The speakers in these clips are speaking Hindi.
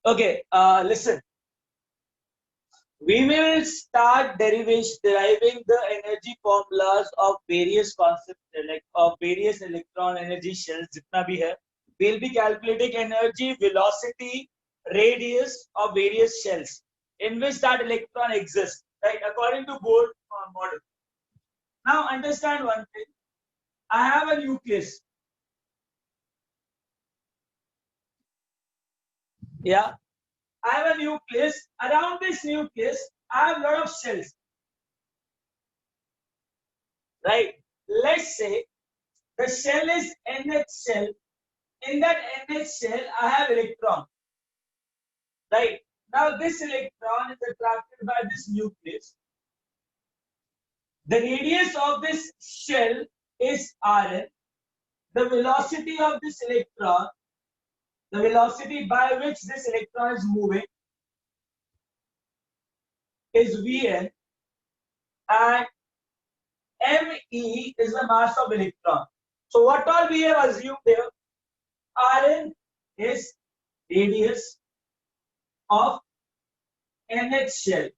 Okay, listen. We will start deriving the energy formulas of various concepts, like of various electron energy shells. जितना भी है, we'll be calculating energy, velocity, radius of various shells in which that electron exists, right? According to Bohr model. Now understand one thing. I have a nucleus. Yeah. I have a nucleus. Around this nucleus, I have a lot of shells. Right? Let's say the shell is NH shell. In that NH shell, I have electron. Right? Now this electron is attracted by this nucleus. The radius of this shell is Rn. The velocity of this electron, the velocity by which this electron is moving, is Vn, and Me is the mass of electron. So what all we have assumed here, Rn is radius of NH shell.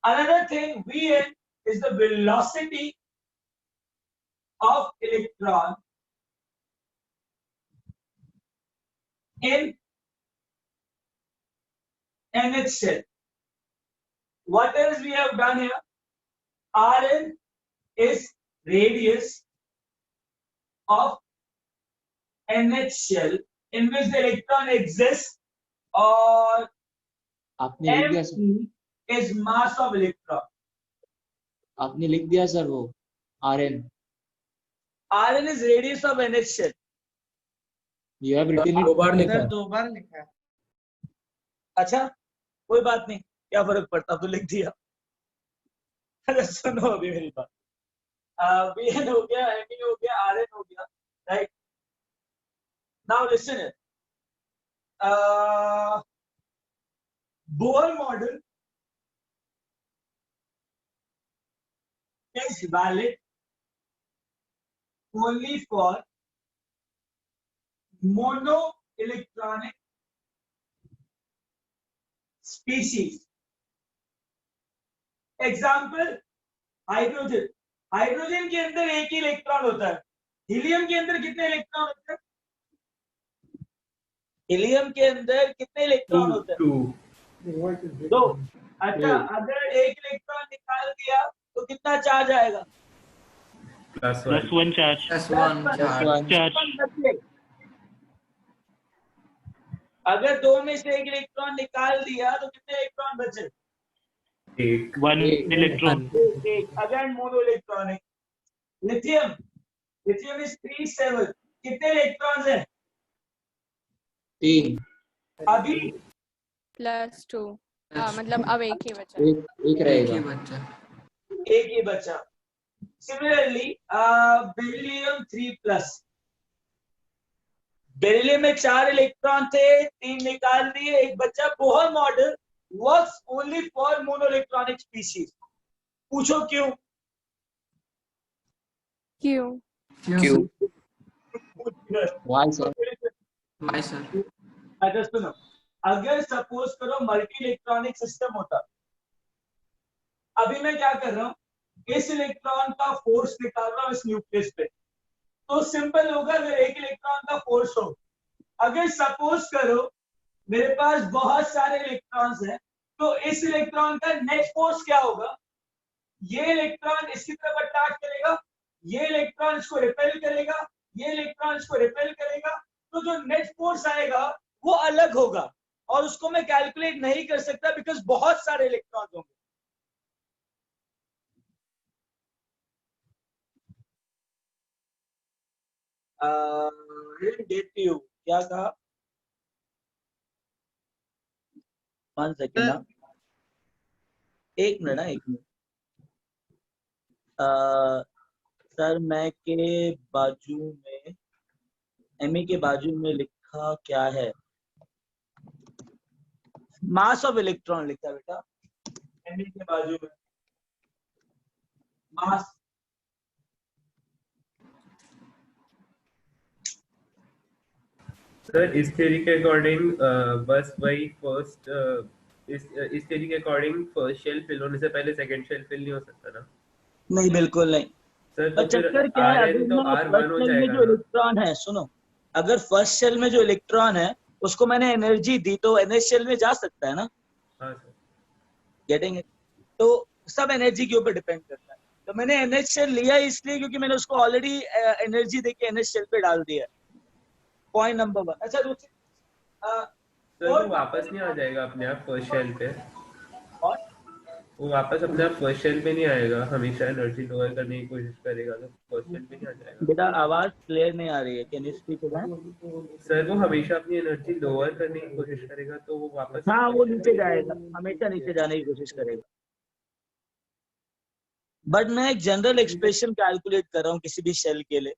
Another thing, Vn is the velocity of electron in NH shell. What else we have done here? Rn is radius of NH shell in which the electron exists, or आपने लिख दिया Me is mass of electron. आपने लिख दिया सर वो Rn. Rn is radius of NH shell. You have written it दो बार लिखा सर है। 2 बार लिखा है। अच्छा, कोई बात नहीं, क्या फर्क पड़ता, तो लिख दिया। अरे सुनो अभी मेरी बात। Vn हो गया, Me हो गया, Rn हो गया, right? Now listen it. Bohr model is valid only for monoelectronic species. Example, hydrogen. Hydrogen के अंदर एक ही इलेक्ट्रॉन होता है। हीलियम के अंदर कितने इलेक्ट्रॉन होते हैं? हीलियम के अंदर कितने इलेक्ट्रॉन होते हैं? 2। अच्छा, अगर एक इलेक्ट्रॉन निकाल दिया तो कितना चार्ज आएगा? +1 charge. charge. अगर 2 में से एक इलेक्ट्रॉन निकाल दिया तो कितने इलेक्ट्रॉन बचे? 1 electron. Again mono electronic. Lithium, lithium is 3 7। कितने इलेक्ट्रॉन्स हैं? 3 अभी +2। मतलब अब एक ही बचा। एक रहेगा। एक ही बचा। Similarly beryllium 3+। बेरिलियम में 4 इलेक्ट्रॉन थे, 3 निकाल दिए, एक बचा। Bohr model works only for monoelectronic species. पूछो क्यों? Why sir? अच्छा सुनो, अगर सपोज करो मल्टी इलेक्ट्रॉनिक सिस्टम होता, अभी मैं क्या कर रहा हूँ, इस इलेक्ट्रॉन का फोर्स निकाल रहा हूँ इस न्यूक्लियस पे, तो सिंपल होगा अगर एक इलेक्ट्रॉन का फोर्स हो। अगर सपोज करो मेरे पास बहुत सारे इलेक्ट्रॉन्स हैं, तो इस इलेक्ट्रॉन का नेट फोर्स क्या होगा? ये इलेक्ट्रॉन इसकी तरफ अट्रैक्ट करेगा, ये इलेक्ट्रॉन इसको रिपेल करेगा, ये इलेक्ट्रॉन इसको रिपेल करेगा, तो जो नेट फोर्स आएगा वो अलग होगा, और उसको मैं कैलकुलेट नहीं कर सकता बिकॉज बहुत सारे इलेक्ट्रॉन्स होंगे। गेट यू क्या कहा? 1 सेकेंड, एक मिनट, एक मिनट। सर मैं के बाजू में, एमी के बाजू में लिखा क्या है? मास ऑफ इलेक्ट्रॉन लिखा बेटा, एमी के बाजू में मास। सर इस थ्योरी के अकॉर्डिंग बस वही फर्स्ट इस थ्योरी के अकॉर्डिंग फर्स्ट शेल फिल होने से पहले सेकंड शेल फिल नहीं हो सकता ना नहीं, बिल्कुल नहीं। सर। और तो फिर चक्कर क्या है, अगर Rn तो मैं R1 फर्स्ट हो शेल में जाएगा जो ना। इलेक्ट्रॉन है, सुनो, अगर फर्स्ट शेल में जो इलेक्ट्रॉन है उसको मैंने एनर्जी दी तो nth शेल में जा सकता है ना। हाँ सर। Getting it? तो सब एनर्जी के ऊपर डिपेंड करता है। तो मैंने nth शेल लिया इसलिए क्योंकि मैंने उसको ऑलरेडी एनर्जी देके nth शेल पे डाल दिया है। Point number 1। अच्छा, दूसरी सर वो वापस नहीं आ जाएगा अपने आप फर्स्ट शेल पे? और वो वापस अपने आप फर्स्ट शेल पे नहीं आएगा, हमेशा एनर्जी लोअर करने की कोशिश करेगा तो फर्स्ट शेल पे नहीं आ जाएगा। बेटा आवाज क्लियर नहीं आ रही है, can you speak again? Sir वो हमेशा अपनी एनर्जी लोअर करने की कोशिश करेगा तो वो वापस हाँ, वो first shell पे नीचे नहीं जाएगा, आएगा। हमेशा नीचे जाने की कोशिश करेगा। बट मैं एक जनरल एक्सप्रेशन कैलकुलेट कर रहा हूँ किसी भी शेल के लिए।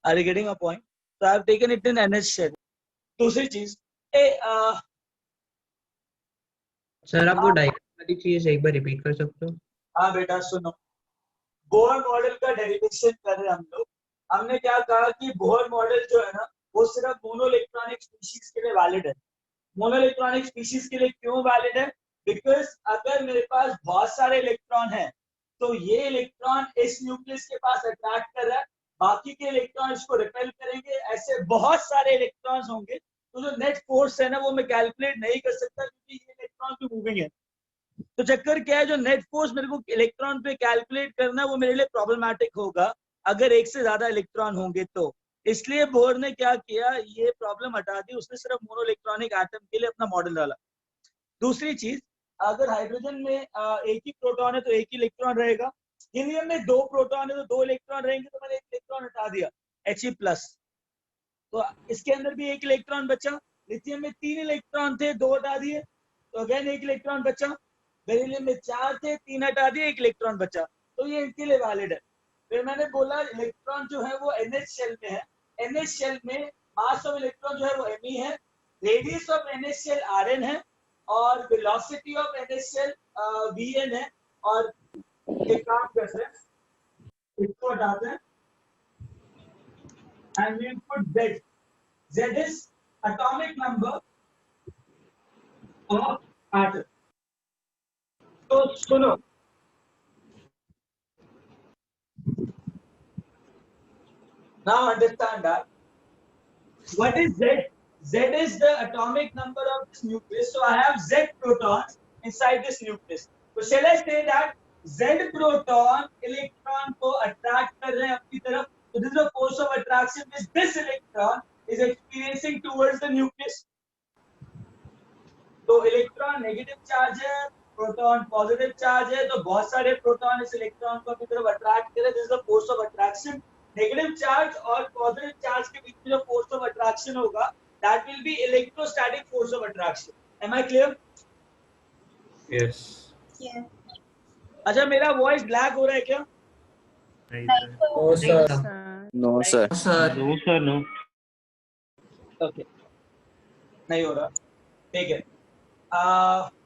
Are you getting a point? तो I have taken it in nth shell. दूसरी चीज, सर आप वो डायग्राम वाली चीज एक बार रिपीट कर सकते हो? हाँ बेटा सुनो, बोहर मॉडल का डेरिवेशन कर रहे हैं हम लोग। हमने क्या कहा कि बोहर मॉडल जो है ना, वो सिर्फ मोनोइलेक्ट्रॉनिक स्पीशीज के लिए वैलिड है। मोनोइलेक्ट्रॉनिक स्पीशीज के लिए क्यों वैलिड है? बिकॉज अगर मेरे पास बहुत सारे इलेक्ट्रॉन हैं तो ये इलेक्ट्रॉन इस न्यूक्लियस के पास अट्रैक्ट कर रहा है, बाकी के इलेक्ट्रॉन इसको रिपेल करेंगे, ऐसे बहुत सारे इलेक्ट्रॉन्स होंगे। तो जो नेट फोर्स है ना, वो मैं कैलकुलेट नहीं कर सकता क्योंकि ये इलेक्ट्रॉन भी मूविंग है। तो चक्कर क्या है, जो नेट फोर्स मेरे को इलेक्ट्रॉन पे कैलकुलेट करना है वो मेरे लिए प्रॉब्लमैटिक होगा अगर एक से ज्यादा इलेक्ट्रॉन होंगे तो। इसलिए बोर ने क्या किया, ये प्रॉब्लम हटा दी, उसने सिर्फ मोनो इलेक्ट्रॉनिक एटम के लिए अपना मॉडल डाला। दूसरी चीज, अगर हाइड्रोजन में एक ही प्रोटॉन है तो एक ही इलेक्ट्रॉन रहेगा। हीलियम में 2 प्रोटॉन है तो 2 इलेक्ट्रॉन रहेंगे, तो मैंने एक इलेक्ट्रॉन हटा दिया, He+। तो इसके अंदर भी एक इलेक्ट्रॉन बचा। लिथियम में 3 इलेक्ट्रॉन थे, 2 हटा दिए तो अगेन एक इलेक्ट्रॉन बचा। बेरिलियम में 4 थे, 3 हटा दिए, एक इलेक्ट्रॉन बचा। तो ये इनके लिए वैलिड है। फिर मैंने बोला इलेक्ट्रॉन जो है वो NH शेल में है। NH शेल में मास ऑफ इलेक्ट्रॉन जो है वो me है, radius of NH shell Rn है और velocity of NH shell Vn है। और एक काम करते हैं, इसको हटाते हैं and we put Z. Z is atomic number of atom. तो सुनो, now understand that what is Z? Z is the atomic number of this nucleus. So I have Z protons inside this nucleus. So shall I say that Z proton electron को attract कर रहे हैं अपनी तरफ? So this is the force of attraction which this electron is experiencing towards the nucleus. तो इलेक्ट्रॉन नेगेटिव चार्ज है, प्रोटॉन पॉजिटिव चार्ज है, तो बहुत सारे प्रोटॉन इस इलेक्ट्रॉन को अपनी तरफ अट्रैक्ट करे। This is the force of attraction. Negative charge और पॉजिटिव चार्ज के बीच में जो फोर्स ऑफ अट्रैक्शन होगा, that will be electrostatic force of attraction. Am I clear? Yes. अच्छा, मेरा वॉइस ब्लैक हो रहा है क्या? No sir. No sir. No sir no. Okay, नहीं हो रहा, ठीक है।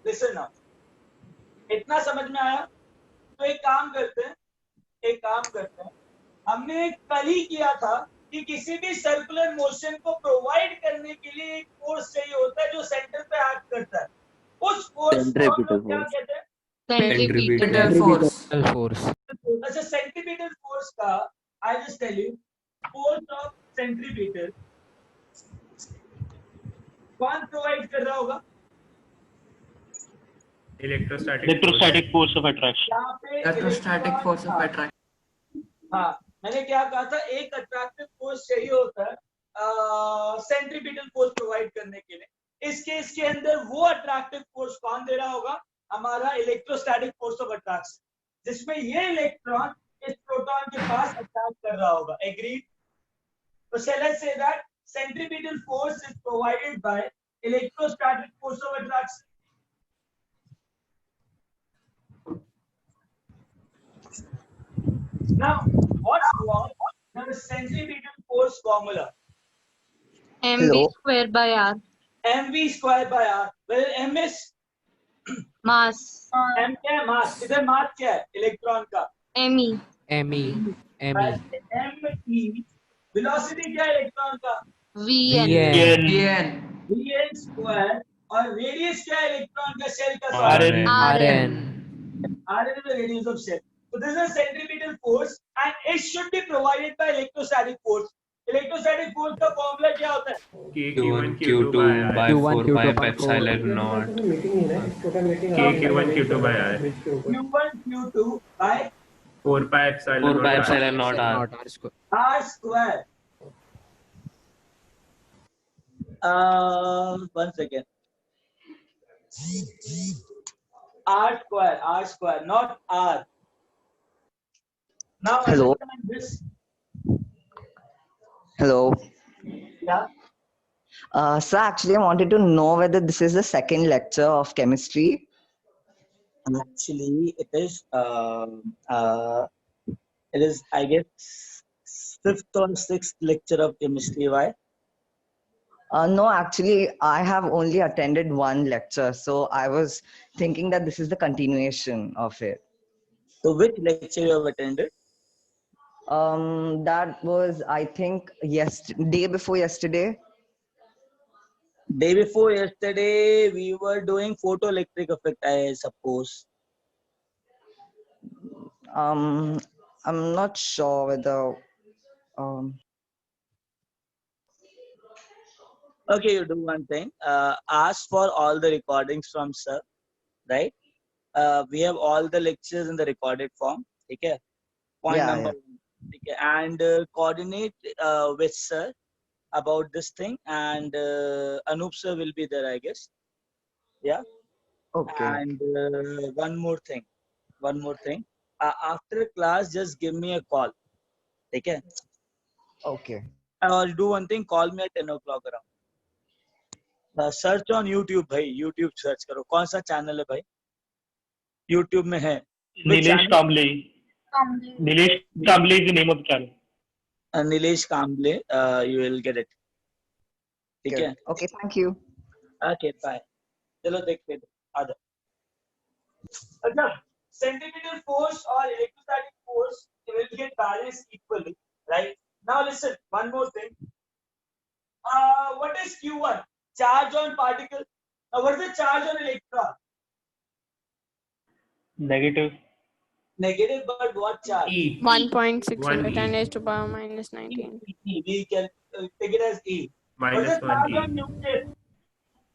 लिसन नाउ, इतना समझ में आया? तो एक काम करते हैं, हमने कल ही किया था कि किसी भी सर्कुलर मोशन को प्रोवाइड करने के लिए एक फोर्स चाहिए होता है जो सेंटर पे एक्ट करता है। उस फोर्स को हम लोग क्या कहते हैं? Centripetal force. अच्छा, सेंट्रीपिटल फोर्स का I just tell you, force of centripetal कौन प्रोवाइड कर रहा होगा? Electrostatic force of attraction. यहाँ पे इलेक्ट्रोस्टैटिक फोर्स ऑफ अट्रैक्शन। हाँ, मैंने क्या कहा था, एक अट्रैक्टिव फोर्स चाहिए होता है सेंट्रीपिटल फोर्स प्रोवाइड करने के लिए। इस केस के अंदर वो अट्रैक्टिव फोर्स कौन दे रहा होगा? हमारा इलेक्ट्रोस्टैटिक फोर्स ऑफ अट्रैक्शन, जिसमें ये इलेक्ट्रॉन इस प्रोटॉन के पास अटैक कर रहा होगा। एग्रीड? तो shall I say that centripetal force is provided by electrostatic force of attraction? Now, what's wrong with the centripetal force formula? mv square by r. mv square by r. Well, m is mass. m क्या है? मास। इधर मास क्या है इलेक्ट्रॉन का? me. me me वेलोसिटी क्या है इलेक्ट्रॉन का? Vn. Vn. vn स्क्वायर, और रेडियस क्या है इलेक्ट्रॉन का शेल का? Rn. Rn. Rn is the radius of shell. So this is a centripetal force and it should be provided by electrostatic force. Electrostatic force का फॉर्मूला क्या होता है? Q1 Q2 by 4 pi epsilon naught. K Q1 Q2 by R. Q1 Q2 by 4 pi 4 pi epsilon naught R. R square. 1 second. R square, not R. Now Hello. understand this. Hello. Yeah. Sir, actually, I wanted to know whether this is the second lecture of chemistry. Actually, it is, I guess, 5th or 6th lecture of chemistry. Why? No, actually, I have only attended one lecture, so I was thinking that this is the continuation of it. So, which lecture you have attended? That was, I think, day before yesterday. Day before yesterday, we were doing photoelectric effect, I suppose. I'm not sure whether. Okay, you do one thing. Ask for all the recordings from sir, right? We have all the lectures in the recorded form. Okay. Point Yeah, number one. Okay. And coordinate with sir about this thing. And Anup sir will be there, I guess. Yeah. Okay. And one more thing. After class, just give me a call. Okay. Okay. Or do one thing. Call me at 10 o'clock around. Search on YouTube भाई, यूट्यूब सर्च करो. कौन सा चैनल है भाई यूट्यूब में है? Nilesh Kamble. Nilesh Kamble is the name of the channel. Nilesh Kamble. You will get it. ठीक है. Okay, thank you. Okay bye. चलो देखते हैं. आ जाओ. अच्छा, सेंट्रीपिटल फोर्स और electrostatic force will get balanced equally, right? Now listen, one more thing. What is Q1? Charge on particle. Now what is the charge on electron? Negative. Negative, but what charge? E. 1.6 One into E. 10 raised to power minus 19. We can take it as E. What is Minus the charge 1 on E. nucleus?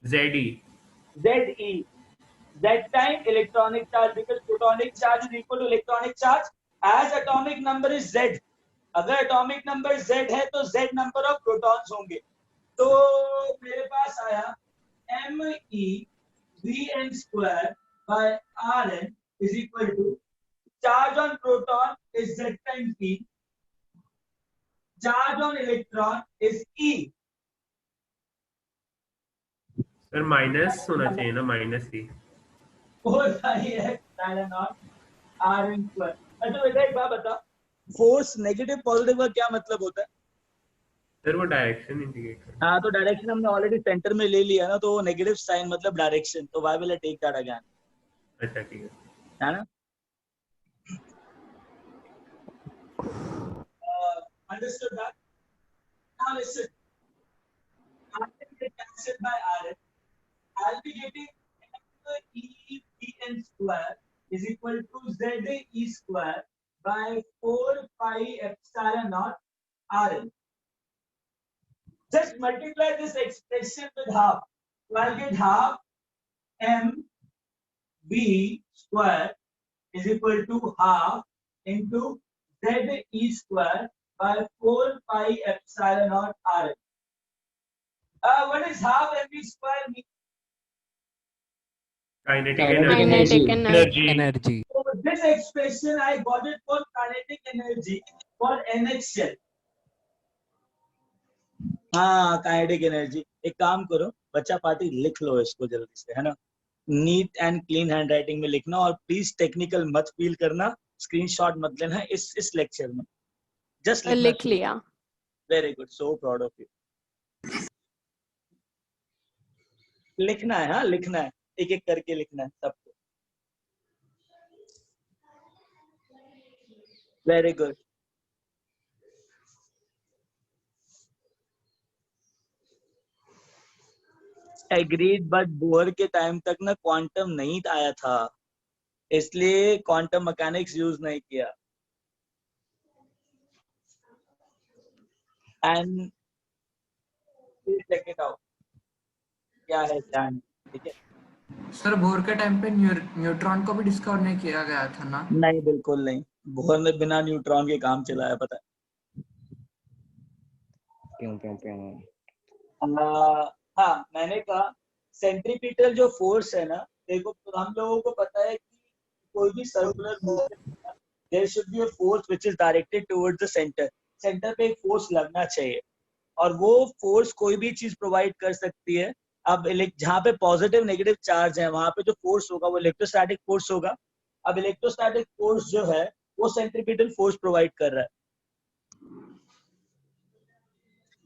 ZE. ZE. That time electronic charge, because protonic charge is equal to electronic charge. As atomic number is Z. अगर atomic number Z है तो Z number of protons होंगे. तो मेरे पास आया ME Vn square by Rn is equal to charge on proton is Z times E. Charge on electron is E. Sir minus होना चाहिए ना, माइनस ही. होता ही है epsilon naught Rn square. अच्छा बेटा एक बात बता, फोर्स नेगेटिव पॉजिटिव का क्या मतलब होता है? सर वो डायरेक्शन इंडिकेट कर. हाँ, तो डायरेक्शन हमने ऑलरेडी सेंटर में ले लिया ना, तो नेगेटिव साइन मतलब डायरेक्शन. तो why will I take that again? अच्छा ठीक है. है ना? Understood that? Now listen. After get cancelled by Rn, I'll be getting E Vn square is equal to Z E square by 4 pi epsilon naught Rn. Just multiply this expression with half. So I'll get half m v square is equal to half into Z E square by 4 pi epsilon naught Rn. What is half mv square mean? Kinetic Kinetic energy. Energy. So this expression I got it for kinetic energy for NH shell. हाँ, kinetic energy. एक काम करो, बच्चा पार्टी लिख लो इसको जल्दी से, है ना? नीट एंड क्लीन हैंडराइटिंग में लिखना, और प्लीज टेक्निकल मत फील करना, स्क्रीनशॉट मत लेना इस लेक्चर में. जस्ट लिख लिया. Very good, so proud of you. लिखना है, हाँ लिखना है, एक एक करके लिखना है सबको. Very good. Agreed, but bore के टाइम तक ना क्वांटम नहीं आया था, इसलिए क्वांटम मैकेनिक्स यूज नहीं किया। एंड चेक इट आउट क्या है क्या नहीं, ठीक है। सर बोर के टाइम पे न्यूट्रॉन को भी डिस्कवर नहीं किया गया था ना? नहीं, बिल्कुल नहीं, बोर ने बिना न्यूट्रॉन के काम चलाया, पता है। हाँ, मैंने कहा सेंट्रीपिटल जो फोर्स है ना, देखो हम लोगों को पता है कि कोई भी circular motion, there should be a force which is directed towards the centre. Centre पे एक फोर्स लगना चाहिए, और वो फोर्स कोई भी चीज प्रोवाइड कर सकती है। अब जहाँ पे पॉजिटिव नेगेटिव चार्ज है, वहां पे जो फोर्स होगा वो इलेक्ट्रोस्टैटिक फोर्स होगा। अब इलेक्ट्रोस्टैटिक फोर्स जो है वो सेंट्रीपिटल फोर्स प्रोवाइड कर रहा है,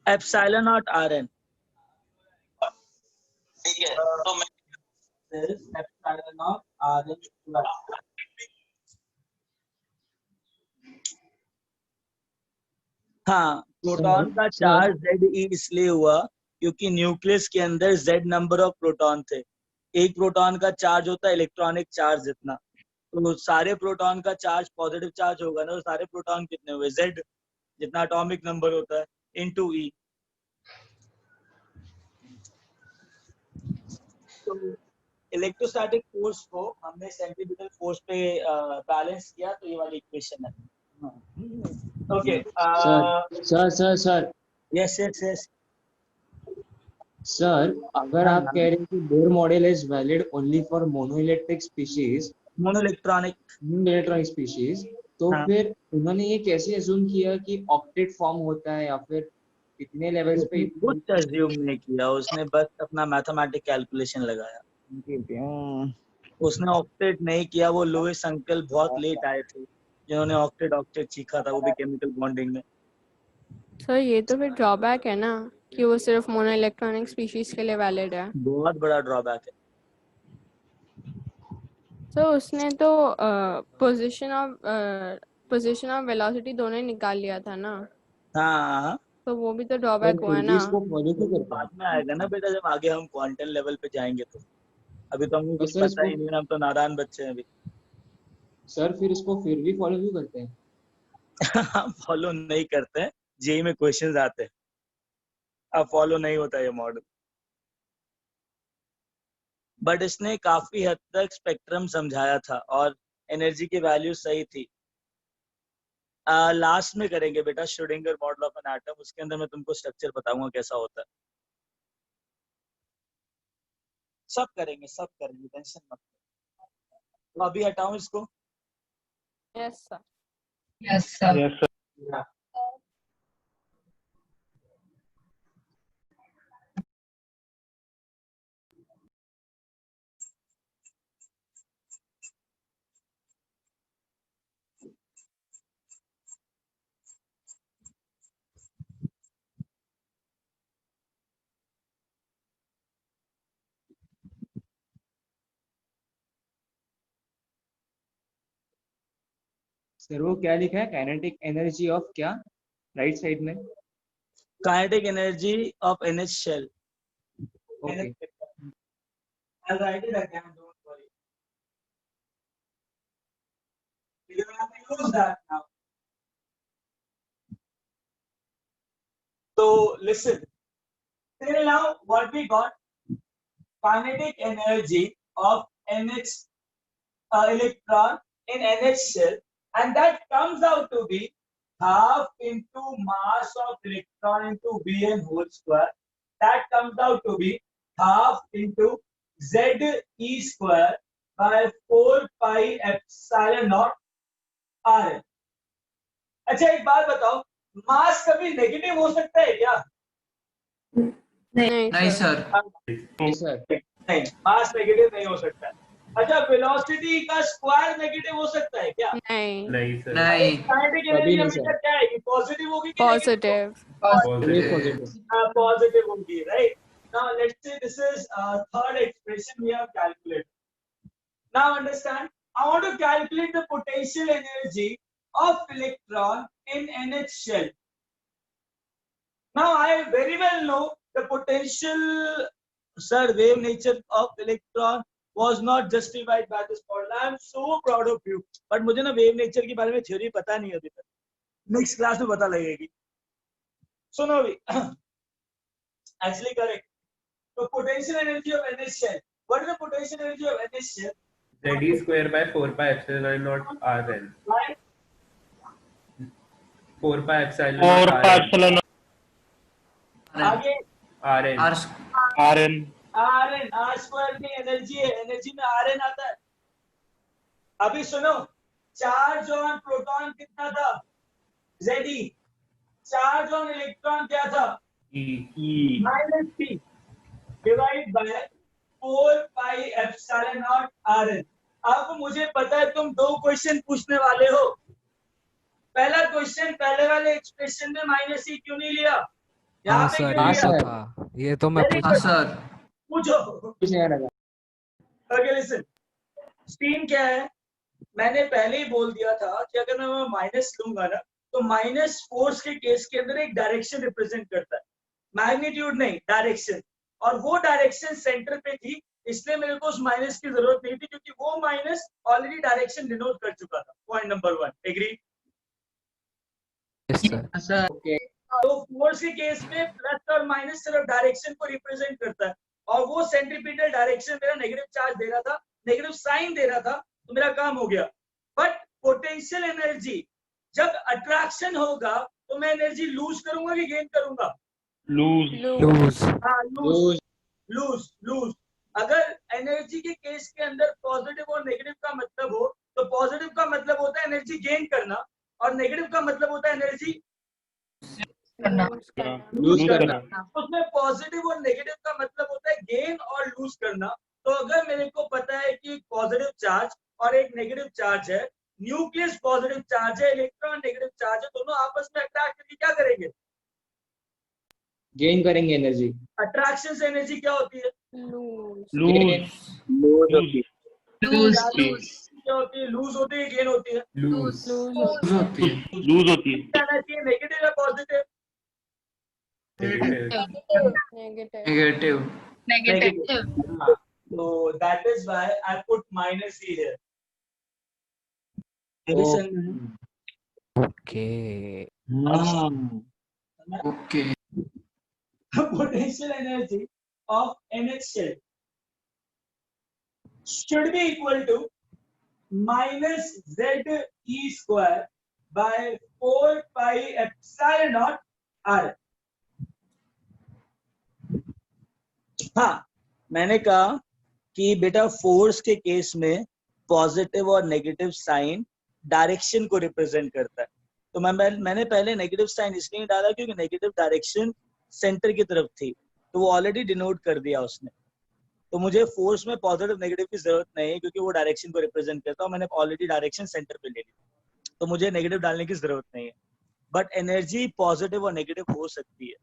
एप्सिलॉन नॉट Rn, ठीक है। तो मैं एप्सिलॉन नॉट Rn प्लस, हाँ, प्रोटॉन का चार्ज Ze इसलिए हुआ क्योंकि न्यूक्लियस के अंदर Z नंबर ऑफ प्रोटॉन थे। एक प्रोटॉन का चार्ज होता है इलेक्ट्रॉनिक चार्ज जितना, तो सारे प्रोटॉन का चार्ज पॉजिटिव चार्ज होगा ना, तो सारे प्रोटॉन कितने हुए, Z जितना एटॉमिक नंबर होता है इनटू E। तो इलेक्ट्रोस्टैटिक फोर्स को हमने सेंट्रीपिटल फोर्स पे बैलेंस किया, तो ये वाली इक्वेशन है। Okay sir yes yes yes sir, अगर आप कह रहे हैं कि Bohr model is valid only for monoelectric species, monoelectronic species, तो हाँ। फिर उन्होंने ये कैसे अज्यूम किया कि ऑक्टेट फॉर्म होता है, या फिर इतने लेवल्स पे कुछ अज्यूम नहीं किया उसने, बस अपना मैथमेटिक कैलकुलेशन लगाया। उसने ऑक्टेट नहीं किया, वो लुईस अंकल बहुत लेट आए थे जिन्होंने ऑक्टेट सीखा था, वो भी केमिकल बॉन्डिंग में। सर ये तो फिर ड्रॉबैक है ना कि वो सिर्फ मोनो इलेक्ट्रॉनिक स्पीशीज के लिए वैलिड है। बहुत बड़ा ड्रॉबैक है। सर उसने तो पोजीशन ऑफ वेलोसिटी दोनों ही निकाल लिया था ना, हाँ, तो वो भी तो ड्रॉबैक हुआ है ना। इसको फॉलो क्यों करते हैं? बाद में आएगा ना बेटा, जब आगे हम क्वांटम लेवल पे जाएंगे तो। अभी तो हमको कुछ सर, पता ही नहीं है, हम तो नादान बच्चे हैं अभी। सर फिर इसको फिर भी फॉलो क्यों करते हैं? फॉलो नहीं करते हैं, जेई में क्वेश्चंस आते हैं, अब फॉलो नहीं होता ये मॉडल। बट इसने काफी हद तक स्पेक्ट्रम समझाया था और एनर्जी की वैल्यू सही थी। लास्ट में करेंगे बेटा Schrodinger model of an atom, उसके अंदर मैं तुमको स्ट्रक्चर बताऊंगा कैसा होता है। सब करेंगे टेंशन मत लो। तो अभी हटाऊं इसको। Yes sir. Yes, sir. Sir वो क्या लिखा है, काइनेटिक एनर्जी ऑफ क्या, राइट साइड में? Kinetic energy of NH shell. Okay, I'll write it again, don't worry. You have to use that now. So listen, till now what we got, kinetic energy of NH electron in NH shell, and that comes out to be half into mass of electron into Vn whole square. That comes out to be half into Ze square by 4 pi epsilon naught Rn. अच्छा एक बात बताओ, मास कभी नेगेटिव हो सकता है क्या? नहीं सर। नहीं, मास नेगेटिव नहीं हो सकता है। अच्छा, वेलोसिटी का स्क्वायर नेगेटिव हो सकता है क्या? नहीं नहीं सर। नहीं। काइनेटिक एनर्जी हमेशा क्या है, पॉजिटिव होगी कि पॉजिटिव। पॉजिटिव होगी, right? Now let's say this is third expression we have calculated. Now understand, I want to calculate the potential energy of electron in NH shell. Now I very well know the potential Sir, wave nature of electron was not justified by this model. I am so proud of you. But मुझे ना wave nature के बारे में theory पता नहीं अभी तक. Next class में पता लगेगी. So now we actually correct. So potential energy of NH shell. What is the potential energy of NH shell? ZE square by 4 pi epsilon naught Rn. Right? 4 pi epsilon और naught पार्सल आगे Rn. R Rn, R square की एनर्जी है, एनर्जी में Rn आता है. अभी सुनो, चार्ज ऑन प्रोटॉन कितना था? Ze. चार्ज ऑन इलेक्ट्रॉन क्या था? E minus P divide by 4 pi epsilon naught Rn. अब मुझे पता है तुम दो क्वेश्चन पूछने वाले हो. पहला क्वेश्चन, पहले वाले एक्सप्रेशन में माइनस ई क्यों नहीं लिया? यहाँ पे क्यों लिया? था ये तो मैं Very पूछ good. सर पूछो. पूछने लगा। Okay, listen. स्टीम क्या है? मैंने पहले ही बोल दिया था कि अगर मैं माइनस लूंगा ना तो माइनस फोर्स के केस के अंदर एक डायरेक्शन रिप्रेजेंट करता है, मैग्नीट्यूड नहीं, डायरेक्शन. और वो डायरेक्शन सेंटर पे थी, इसलिए मेरे को उस माइनस की जरूरत नहीं थी क्योंकि वो माइनस ऑलरेडी डायरेक्शन डिनोट कर चुका था. Point number 1. Agree? Sir okay तो फोर्स के केस में प्लस और माइनस सिर्फ डायरेक्शन को रिप्रेजेंट करता है, और वो सेंट्रीपिटल डायरेक्शन मेरा नेगेटिव चार्ज दे रहा था, नेगेटिव साइन दे रहा था, तो मेरा काम हो गया. बट पोटेंशियल एनर्जी जब अट्रैक्शन होगा तो मैं एनर्जी लूज करूंगा कि गेन करूंगा? लूज हाँ, लूज. अगर एनर्जी के केस के अंदर पॉजिटिव और नेगेटिव का मतलब हो तो पॉजिटिव का मतलब होता है एनर्जी गेन करना, और नेगेटिव का मतलब होता है एनर्जी लूज करना। उसमें पॉजिटिव और नेगेटिव का मतलब होता है गेन और लूज करना. तो अगर मेरे को पता है कि पॉजिटिव चार्ज और एक नेगेटिव चार्ज है, न्यूक्लियस पॉजिटिव चार्ज है, इलेक्ट्रॉन नेगेटिव चार्ज है, दोनों आपस में अट्रैक्ट करके क्या करेंगे? गेन करेंगे एनर्जी। अट्रैक्शन से एनर्जी क्या होती है? क्या होती है? लूज होती है, गेन होती है? लूज होती है कहना चाहिए नेगेटिव या positive? Negative. So that is why I put minus e here. Okay okay Potential energy of NH shell should be equal to minus ZE square by 4 pi epsilon naught R. हाँ, मैंने कहा कि बेटा फोर्स के केस में पॉजिटिव और नेगेटिव साइन डायरेक्शन को रिप्रेजेंट करता है. तो मैंने पहले नेगेटिव साइन इसलिए नहीं डाला क्योंकि नेगेटिव डायरेक्शन सेंटर की तरफ थी, तो वो ऑलरेडी डिनोट कर दिया उसने. तो मुझे फोर्स में पॉजिटिव नेगेटिव की जरूरत नहीं है क्योंकि वो डायरेक्शन को रिप्रेजेंट करता है, मैंने ऑलरेडी डायरेक्शन सेंटर पे ले ली, तो मुझे नेगेटिव डालने की जरूरत नहीं है. बट एनर्जी पॉजिटिव और नेगेटिव हो सकती है.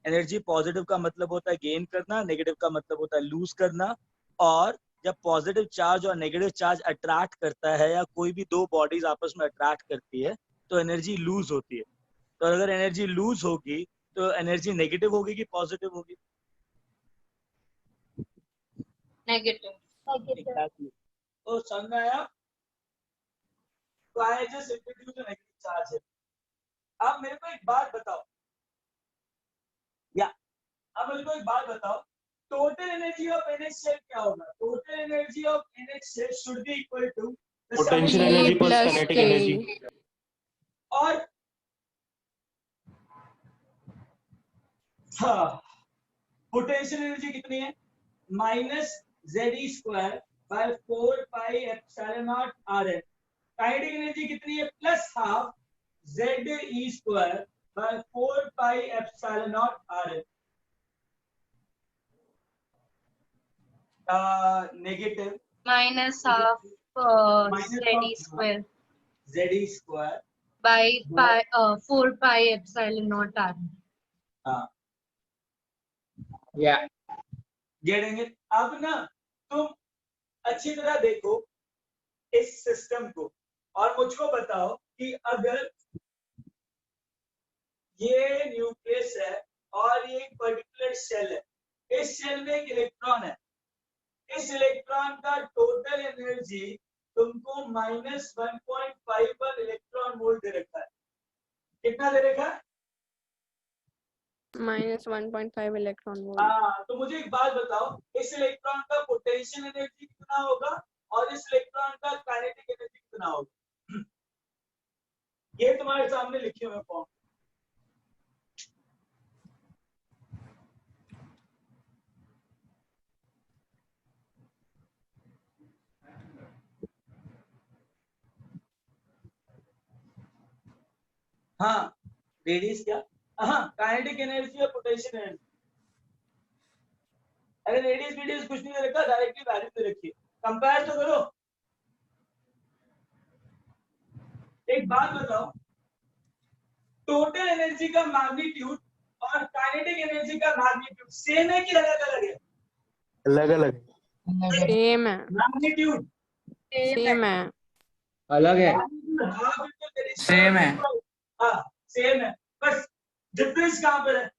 एनर्जी पॉजिटिव का मतलब होता है गेन करना, नेगेटिव का मतलब होता है लूज करना. और जब पॉजिटिव चार्ज और नेगेटिव चार्ज अट्रैक्ट करता है या कोई भी दो बॉडीज आपस में अट्रैक्ट करती है तो एनर्जी लूज होती है. तो अगर एनर्जी लूज होगी तो एनर्जी नेगेटिव होगी कि पॉजिटिव होगी? Negative. Exactly. तो समझ में आया? तो I just introduce a negative charge है. अब मेरे को एक बात बताओ, अब मेरे को एक बात बताओ, total energy of NH shell क्या होगा? Total energy of NH shell should be equal to potential energy plus kinetic energy. और हाँ, पोटेंशियल एनर्जी कितनी है? Minus ZE square by 4 pi epsilon naught Rn. Kinetic energy कितनी है? Plus half ZE square by 4 pi epsilon naught Rn. Negative Minus half Minus ZE of square ZE square. by 4 pi epsilon naught R. हाँ, या गेटिंग इट? अब ना तुम अच्छी तरह देखो इस सिस्टम को और मुझको बताओ कि अगर ये न्यूक्लियस है और ये एक पर्टिकुलर शेल है, इस शेल में एक इलेक्ट्रॉन है, इस इलेक्ट्रॉन का टोटल एनर्जी तुमको -1.51 इलेक्ट्रॉन वोल्ट दे रखा है। कितना दे रखा है? -1.5 इलेक्ट्रॉन वोल्ट। हाँ, तो मुझे एक बात बताओ, इस इलेक्ट्रॉन का पोटेंशियल एनर्जी कितना होगा और इस इलेक्ट्रॉन का काइनेटिक एनर्जी कितना होगा? ये तुम्हारे सामने लिखे हुए फॉर्म। हाँ, रेडियस क्या? हाँ, काइनेटिक एनर्जी और पोटेंशियल एनर्जी। अरे रेडियस कुछ नहीं दे रखा, डायरेक्टली वैल्यू दे रखी है, कंपेयर तो करो। एक बात बताओ, टोटल एनर्जी का मैग्नीट्यूड और काइनेटिक एनर्जी का मैग्नीट्यूड सेम है कि अलग अलग है? अलग अलग सेम है। मैग्नीट्यूड सेम है। अलग है। सेम है। हाँ, सेम है, बस डिफरेंस कहाँ पर है?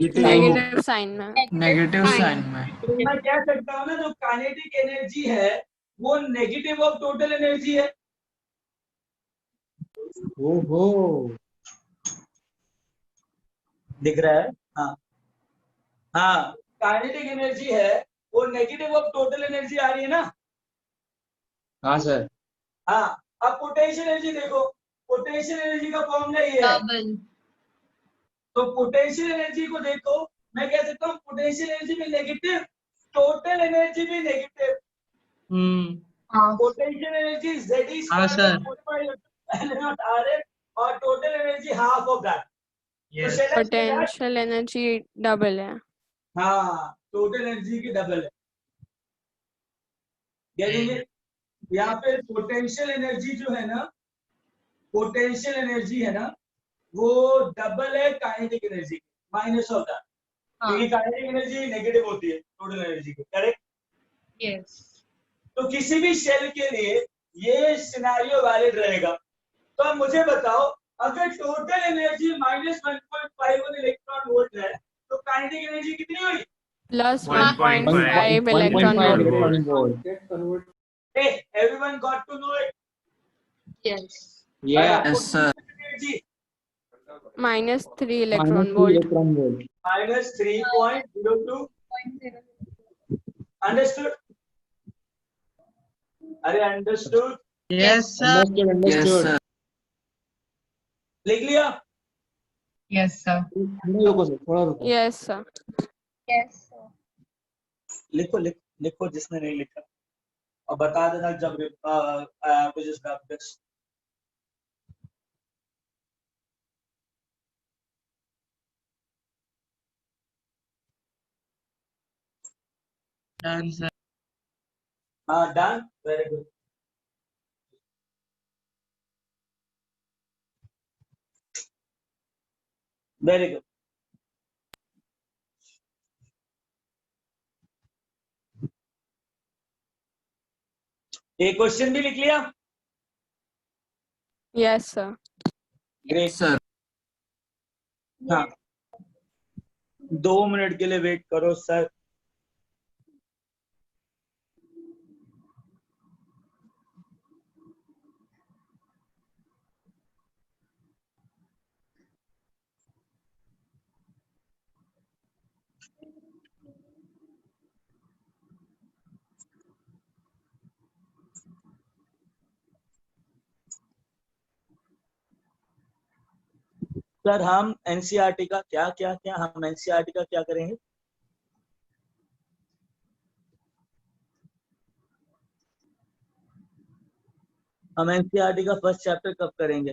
नेगेटिव साइन में। नेगेटिव साइन में। तो मैं कह सकता हूँ ना, जो काइनेटिक एनर्जी है वो नेगेटिव ऑफ टोटल एनर्जी है। ओहो, दिख रहा है? हाँ हाँ, काइनेटिक एनर्जी है वो नेगेटिव ऑफ टोटल एनर्जी आ रही है ना। हाँ सर। हाँ, अब पोटेंशियल एनर्जी देखो, पोटेंशियल एनर्जी का फॉर्मूला ये है। डबल। तो पोटेंशियल एनर्जी को देखो, मैं कह सकता हूँ पोटेंशियल एनर्जी भी नेगेटिव, टोटल एनर्जी भी नेगेटिव। पोटेंशियल एनर्जी Z हाँ, sir. RF और total energy half of that. Yes. Potential energy double है। हाँ, टोटल एनर्जी की डबल है। यानी यहाँ पे पोटेंशियल एनर्जी जो है ना, पोटेंशियल एनर्जी है ना, वो डबल है kinetic energy, minus of that. क्योंकि काइनेटिक एनर्जी नेगेटिव होती है टोटल एनर्जी की, करेक्ट? यस। तो किसी भी शेल के लिए ये सिनेरियो वैलिड रहेगा। तो अब मुझे बताओ, अगर टोटल एनर्जी -1.51 इलेक्ट्रॉन वोल्ट है तो काइनेटिक एनर्जी कितनी हुई? +1.5 electron volt. Hey, everyone got to know it? Yes. Yes, sir. Energy -3 electron volt. -3.02. Understood? अरे understood? Yes, sir. Yes, sir. लिख लिया? Yes sir. Yes sir. Yes sir. लिखो लिखो जिसने नहीं लिखा, और बता देना जब averages practice। Done, sir. हाँ, done, very good. Very good. ये क्वेश्चन भी लिख लिया? Yes sir. Great sir. हाँ, 2 मिनट के लिए वेट करो सर। सर हम एनसीईआरटी का हम एनसीईआरटी का क्या करेंगे? हम एनसीईआरटी का फर्स्ट चैप्टर कब करेंगे?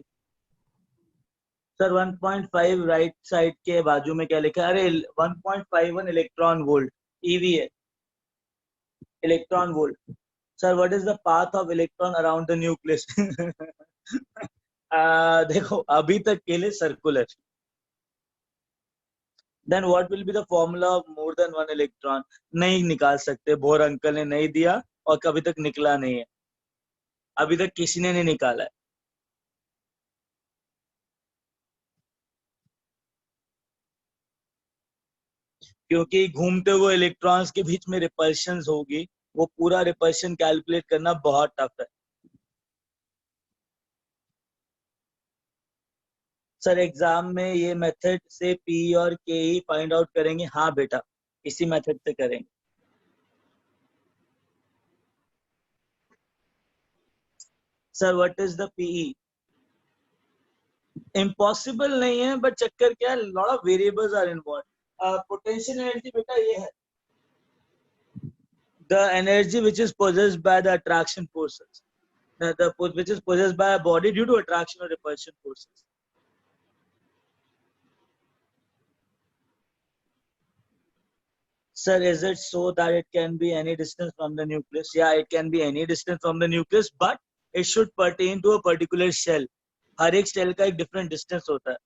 सर 1.5 राइट साइड के बाजू में क्या लिखा है? अरे 1.51 इलेक्ट्रॉन वोल्ट ईवी है, electron volt. Sir what is the path of electron around the nucleus? देखो अभी तक के लिए circular. Then what will be the formula of more than 1 electron? नहीं निकाल सकते, बोर अंकल ने नहीं दिया और कभी तक निकला नहीं है, अभी तक किसी ने नहीं निकाला है। क्योंकि घूमते हुए इलेक्ट्रॉन्स के बीच में रिपल्शन होगी, वो पूरा रिपल्शन कैलकुलेट करना बहुत टफ है। सर एग्जाम में ये मेथड से पी और के ही फाइंड आउट करेंगे? हाँ बेटा, इसी मेथड से करेंगे। Sir what is the PE? Impossible नहीं है, बट चक्कर क्या है, lot of variables are involve. Potential energy बेटा ये है, the energy which is possessed by the attraction forces, which is possessed by a body due to attraction or repulsion forces. Sir, is it so that it can be any distance from the nucleus? Yeah, it can be any distance from the nucleus, but it should pertain to a particular shell. हर एक shell का एक different distance होता है.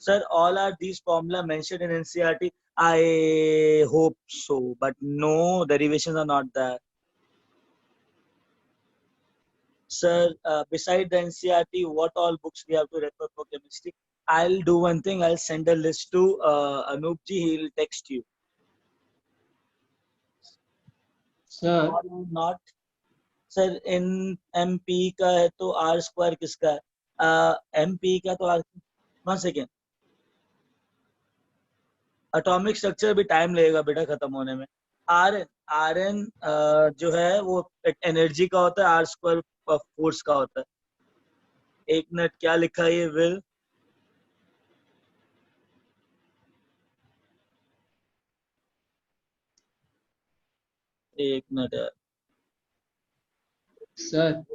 Sir, all are these formula mentioned in NCERT? I hope so, but no, derivations are not there. Sir, beside the NCERT, what all books we have to refer for chemistry? I'll do one thing. I'll send a list to Anup ji. He'll text you. Sir, not sir in MP का है तो R स्क्वायर किसका है? MP का तो R, 1 सेकेंड, एटॉमिक स्ट्रक्चर भी टाइम लगेगा बेटा खत्म होने में। Rn जो है वो एनर्जी का होता है, R स्क्वायर फोर्स का होता है। एक मिनट, क्या लिखा है ये? विल एक मिनट यार। sir,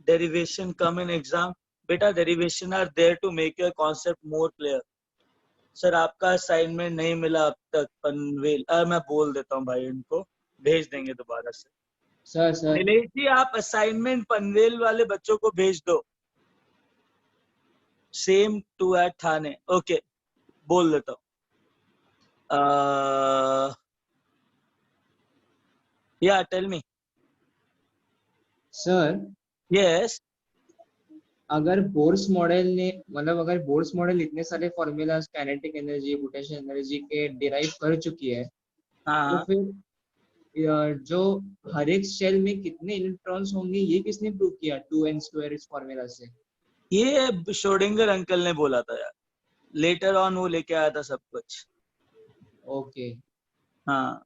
derivation come in exam? बेटा derivation are there to make your concept more clear. Sir आपका असाइनमेंट नहीं मिला अब तक पनवेल, मैं बोल देता हूँ भाई, इनको भेज देंगे दोबारा से। sir, नीलेश जी आप असाइनमेंट पनवेल वाले बच्चों को भेज दो, सेम टू एट थाने। ओके, बोल देता हूँ। या टेल मी। sir, यस अगर बोर्स मॉडल ने मतलब अगर बोर्स मॉडल इतने सारे formulas kinetic energy, potential energy के डिराइव कर चुकी है, तो हाँ, फिर जो हर एक शेल में कितने इलेक्ट्रॉन्स होंगे ये किसने प्रूव किया 2n² इस फॉर्मूला से? ये श्रोडिंगर अंकल ने बोला था यार, लेटर ऑन वो लेके आया था सब कुछ। ओके, हाँ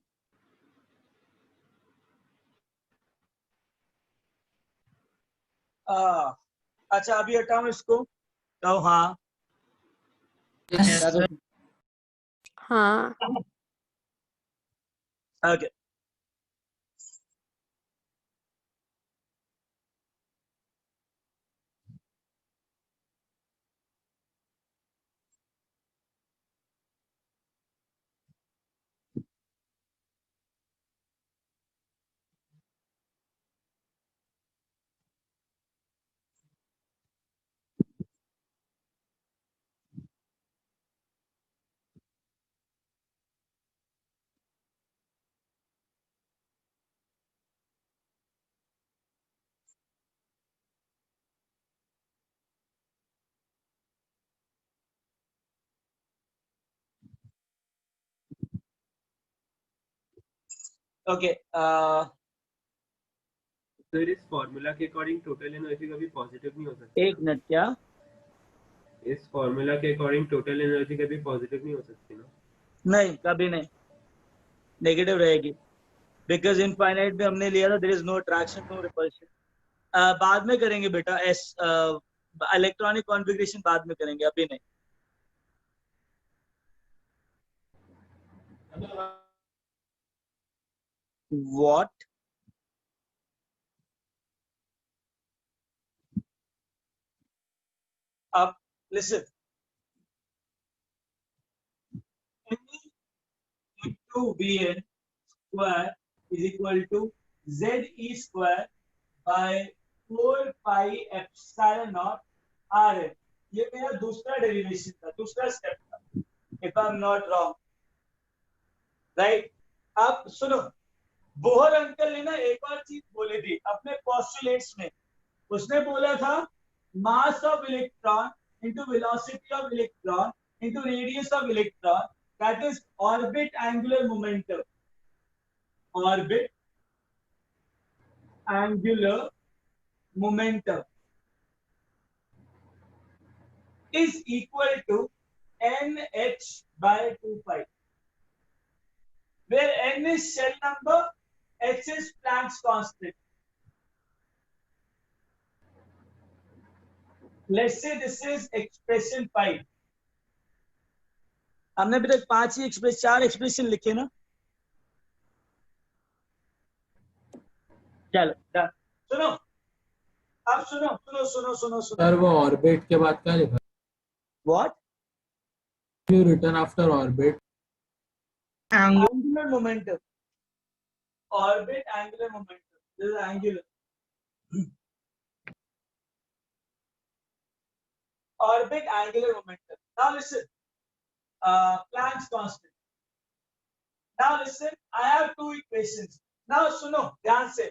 अच्छा, अभी हटाऊं इसको तो? हाँ Yes. हाँ ओके। ओके सर इस फॉर्मूला के अकॉर्डिंग टोटल एनर्जी कभी पॉजिटिव नहीं हो सकती। एक मिनट, क्या? इस फॉर्मूला के अकॉर्डिंग टोटल एनर्जी कभी पॉजिटिव नहीं हो सकती ना? नहीं, कभी नहीं, नेगेटिव रहेगी, बिकॉज इनफाइनाइट में हमने लिया था there is no attraction, no repulsion. बाद में करेंगे बेटा, इलेक्ट्रॉनिक कॉन्फ़िगरेशन बाद में करेंगे, अभी नहीं। What? Up, listen. Into Vn square is equal to Ze square by 4 pi epsilon naught Rn. ये मेरा दूसरा डेरिवेशन था, दूसरा स्टेप था, if I'm not wrong, right? अब सुनो, बोहर अंकल ने ना एक और चीज बोली थी अपने पोस्टुलेट्स में। उसने बोला था मास of electron into velocity of electron into radius of electron that is orbit angular momentum. Orbit angular momentum is equal to nh by 2 pi, where n is shell number, h is Planck's constant. Let's say this is expression 5. हमने अभी तक 4 एक्सप्रेशन लिखे ना, चलो सुनो, अब सुनो। सर वो ऑर्बिट के बाद क्या लिखा? What? You written after orbit. Angular momentum. Orbit angular momentum. This is angular. Orbit angular momentum. Now listen. Planck's constant. Now listen. I have 2 equations. Now सुनो ध्यान से.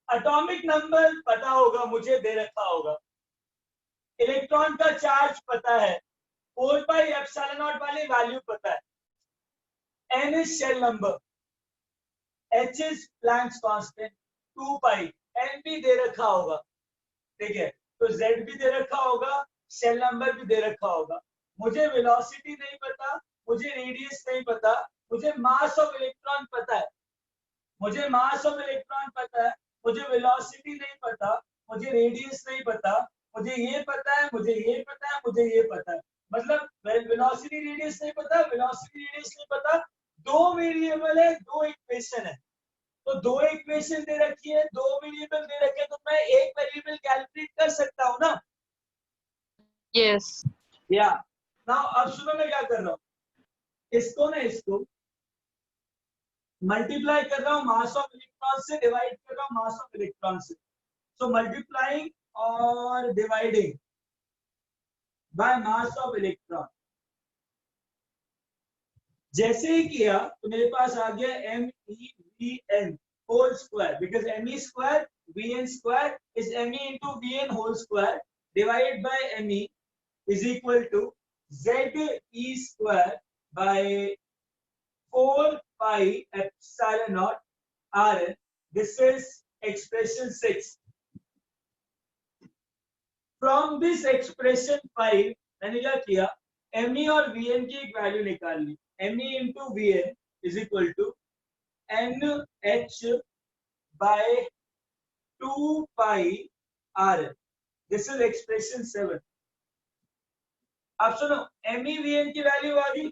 Atomic number पता होगा, मुझे दे रखा होगा. इलेक्ट्रॉन का चार्ज पता है. 4 pi epsilon naught वाली वैल्यू पता है. N is shell number, H is Planck's constant, 2 pi, N भी दे रखा होगा, ठीक है, तो Z भी दे रखा होगा, शेल नंबर भी दे रखा होगा. मुझे वेलोसिटी नहीं पता, मुझे रेडियस नहीं पता, मुझे मास ऑफ इलेक्ट्रॉन पता है, मुझे मास ऑफ इलेक्ट्रॉन पता है, मुझे वेलोसिटी नहीं पता, मुझे रेडियस नहीं पता, मुझे ये पता है, मुझे ये पता है, मुझे ये पता है. मतलब वेलोसिटी रेडियस नहीं पता, वेलोसिटी रेडियस नहीं पता, 2 वेरिएबल है, 2 इक्वेशन है. तो 2 इक्वेशन दे रखी है, 2 वेरिएबल दे रखे, तो मैं एक वेरिएबल कैलकुलेट कर सकता हूँ ना. Yes. या नाउ अब सुनो मैं क्या कर रहा हूँ, इसको मल्टीप्लाई कर रहा हूँ मास ऑफ इलेक्ट्रॉन से, डिवाइड कर रहा हूँ मास ऑफ इलेक्ट्रॉन से. सो मल्टीप्लाइंग और dividing by mass of electron. जैसे ही किया तो मेरे पास आ गया MEVN whole square, because ME square VN square is ME into VN whole square divide by ME is equal to ZE square by 4 pi epsilon naught Rn. This is expression 6. From this expression 5 मैंने क्या किया, ME और VN की एक वैल्यू निकाल ली. ME into VN is equal to NH by 2 pi Rn. This is expression 7. अब सुनो, MEVN की वैल्यू आ गई.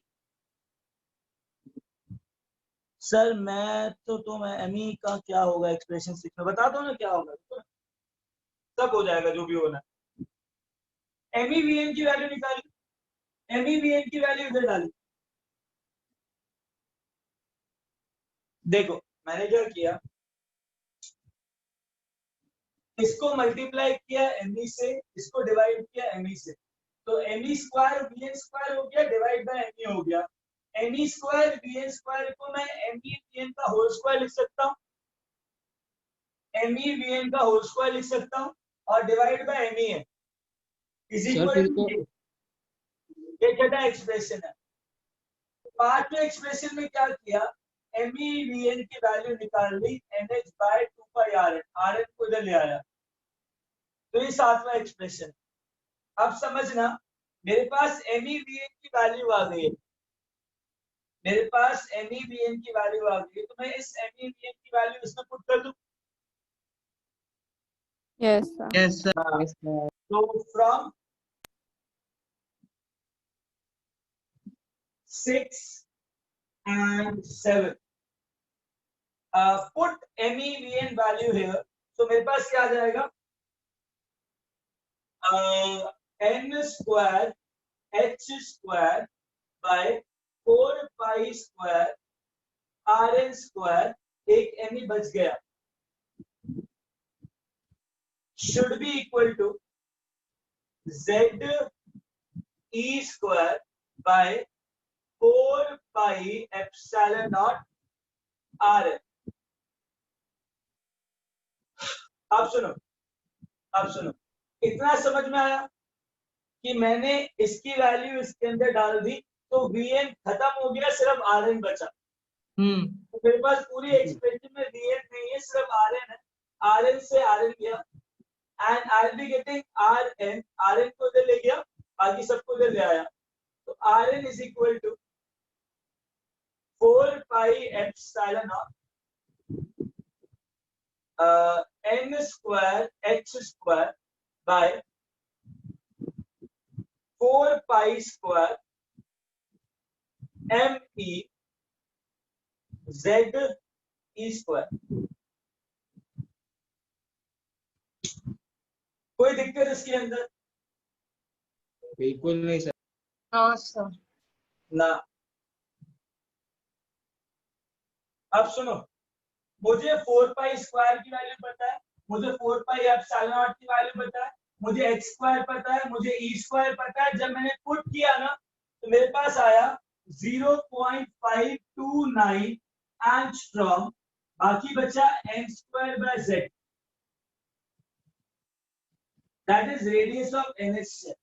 सर मैं मैं ME का क्या होगा एक्सप्रेशन 6 में बता दो ना क्या होगा, सब हो जाएगा जो भी होना. MEVN की वैल्यू निकाली, MEVN की वैल्यू इधर डाली. देखो मैंने क्या किया, इसको मल्टीप्लाई किया ME से, इसको डिवाइड किया ME से, तो ME स्क्वायर VN स्क्वायर हो गया डिवाइड बाय ME हो गया. ME स्क्वायर VN स्क्वायर को मैं ME VN का होल स्क्वायर लिख सकता हूँ, ME VN का होल स्क्वायर लिख सकता हूँ, और डिवाइड बाय ME है इज इक्वल टू ये क्या एक्सप्रेशन है. पार्ट में एक्सप्रेशन में क्या किया, ME VN की वैल्यू निकाल ली, NH by 2 pi Rn, Rn को इधर ले आया, तो ये 7वां एक्सप्रेशन. अब समझना, मेरे पास MEVN की वैल्यू आ गई है, मेरे पास MEVN की वैल्यू आ गई है, तो मैं इस MEVN की वैल्यू इसमें पुट कर दूं. Yes, sir. Yes, sir. So from 6 and 7, put MEVN value here. So मेरे पास क्या आ जाएगा, N square H square by 4 pi square Rn square, एक ME बच गया, should be equal to ZE square by 4 pi epsilon naught Rn. अब सुनो, इतना समझ में आया कि मैंने इसकी वैल्यू इसके अंदर डाल दी, तो Vn खत्म हो गया, सिर्फ Rn बचा। तो मेरे पास पूरी एक्सप्रेशन में Vn नहीं है, सिर्फ Rn है। Rn से Rn गया and I will be getting Rn को इधर ले गया, बाकी सबको इधर ले आया। तो Rn is equal to 4 pi epsilon n square h square by 4 pi square m e z e square. कोई दिक्कत इसके अंदर? बिल्कुल नहीं सर। हाँ सर। ना। अब सुनो, मुझे 4 पाई स्क्वायर की वैल्यू पता है, मुझे 4 पाई एप्सिलॉन नॉट की वैल्यू पता है, मुझे x स्क्वायर पता है, मुझे e स्क्वायर पता है। जब मैंने पुट किया ना तो मेरे पास आया 0.529 एंगस्ट्रॉम, बाकी बचा n square by z, that is radius of NH।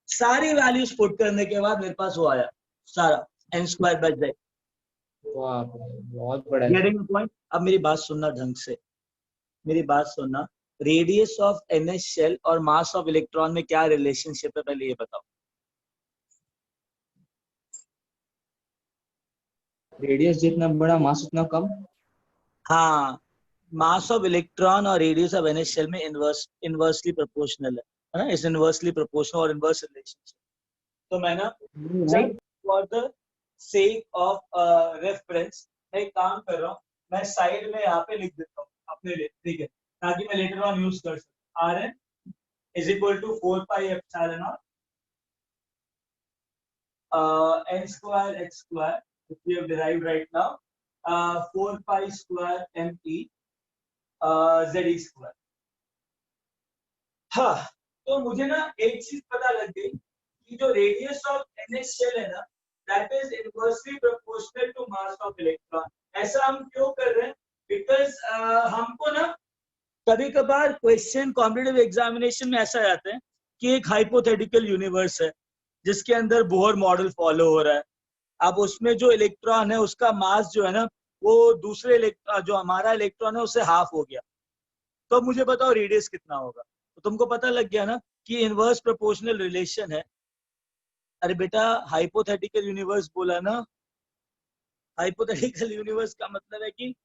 सारी वैल्यूज पुट करने के बाद मेरे पास वो आया सारा n स्क्वायर बाय z। वाह, बहुत बड़ा है। Getting the point? अब मेरी बात सुनना ढंग से, मेरी बात सुनना। रेडियस ऑफ NH शेल और मास ऑफ इलेक्ट्रॉन में क्या रिलेशनशिप है, पहले ये बताओ। रेडियस जितना बड़ा मास उतना कम। हाँ, मास ऑफ इलेक्ट्रॉन और रेडियस ऑफ NH शेल में इनवर्सली प्रोपोर्शनल है ना, इस इनवर्सली प्रोपोर्शनल और इनवर्स रिलेशनशिप। तो मैं ना just for the sake of reference मैं एक काम कर रहा हूँ, मैं साइड में यहाँ पे लिख देता हूँ अपने लिए, ठीक है, ताकि मैं लेटर ऑन यूज कर सकूँ। Rn is equal to 4 pi epsilon naught n square h square, which we have derived right now, 4 pi square me z square। हाँ, तो मुझे ना एक चीज पता लग गई कि जो रेडियस ऑफ NH शेल है ना, that is inversely proportional to mass of electron. ऐसा हम क्यों कर रहे हैं? बिकॉज हमको ना कभी कभार क्वेश्चन कॉम्पिटिटिव एग्जामिनेशन में ऐसा आते हैं कि एक हाइपोथेटिकल यूनिवर्स है जिसके अंदर बोहर मॉडल फॉलो हो रहा है। अब उसमें जो इलेक्ट्रॉन है उसका मास जो है ना वो दूसरे जो हमारा इलेक्ट्रॉन है उससे हाफ हो गया, तो अब मुझे बताओ रेडियस कितना होगा। तो तुमको पता लग गया ना कि इनवर्स प्रोपोर्शनल रिलेशन है। अरे बेटा, हाइपोथेटिकल यूनिवर्स बोला ना, हाइपोथेटिकल यूनिवर्स का मतलब है कि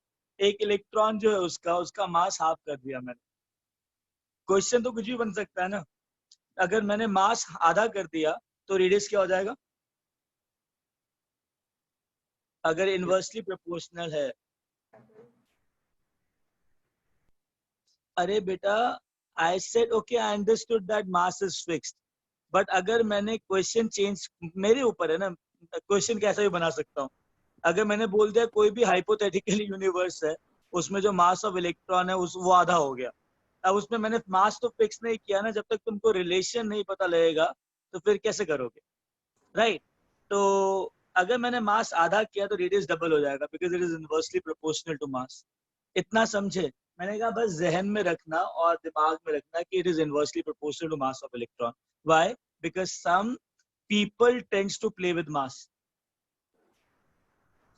एक इलेक्ट्रॉन जो है उसका मास हाफ कर दिया मैंने। क्वेश्चन तो कुछ भी बन सकता है ना। अगर मैंने मास आधा कर दिया तो रेडियस क्या हो जाएगा? अगर इनवर्सली प्रोपोर्शनल है। अरे बेटा, I said okay, I understood that mass is fixed, but अगर मैंने क्वेश्चन चेंज, मेरे ऊपर है ना, क्वेश्चन कैसा भी बना सकता हूँ। अगर मैंने बोल दिया कोई भी हाइपोथेटिकल यूनिवर्स है उसमें जो मास ऑफ इलेक्ट्रॉन है वो आधा हो गया, अब उसमें मैंने मास तो फिक्स नहीं किया ना, जब तक तुमको रिलेशन नहीं पता लगेगा तो फिर कैसे करोगे, राइट? तो अगर मैंने मास आधा किया तो रेडियस डबल हो जाएगा, because it is inversely proportional to mass. इतना समझे? मैंने कहा बस जहन में रखना और दिमाग में रखना कि it is inversely proportional to mass of electron. Why? Because some people tends to play with mass.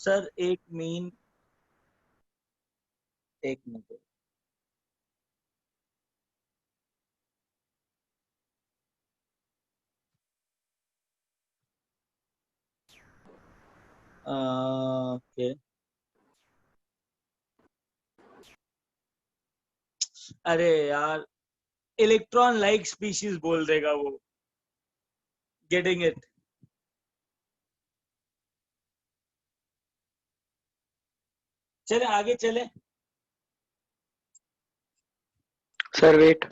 Sir एक मिनट। ओके, अरे यार, इलेक्ट्रॉन लाइक स्पीशीज बोल देगा वो। Getting it? चले आगे चले। Sir wait.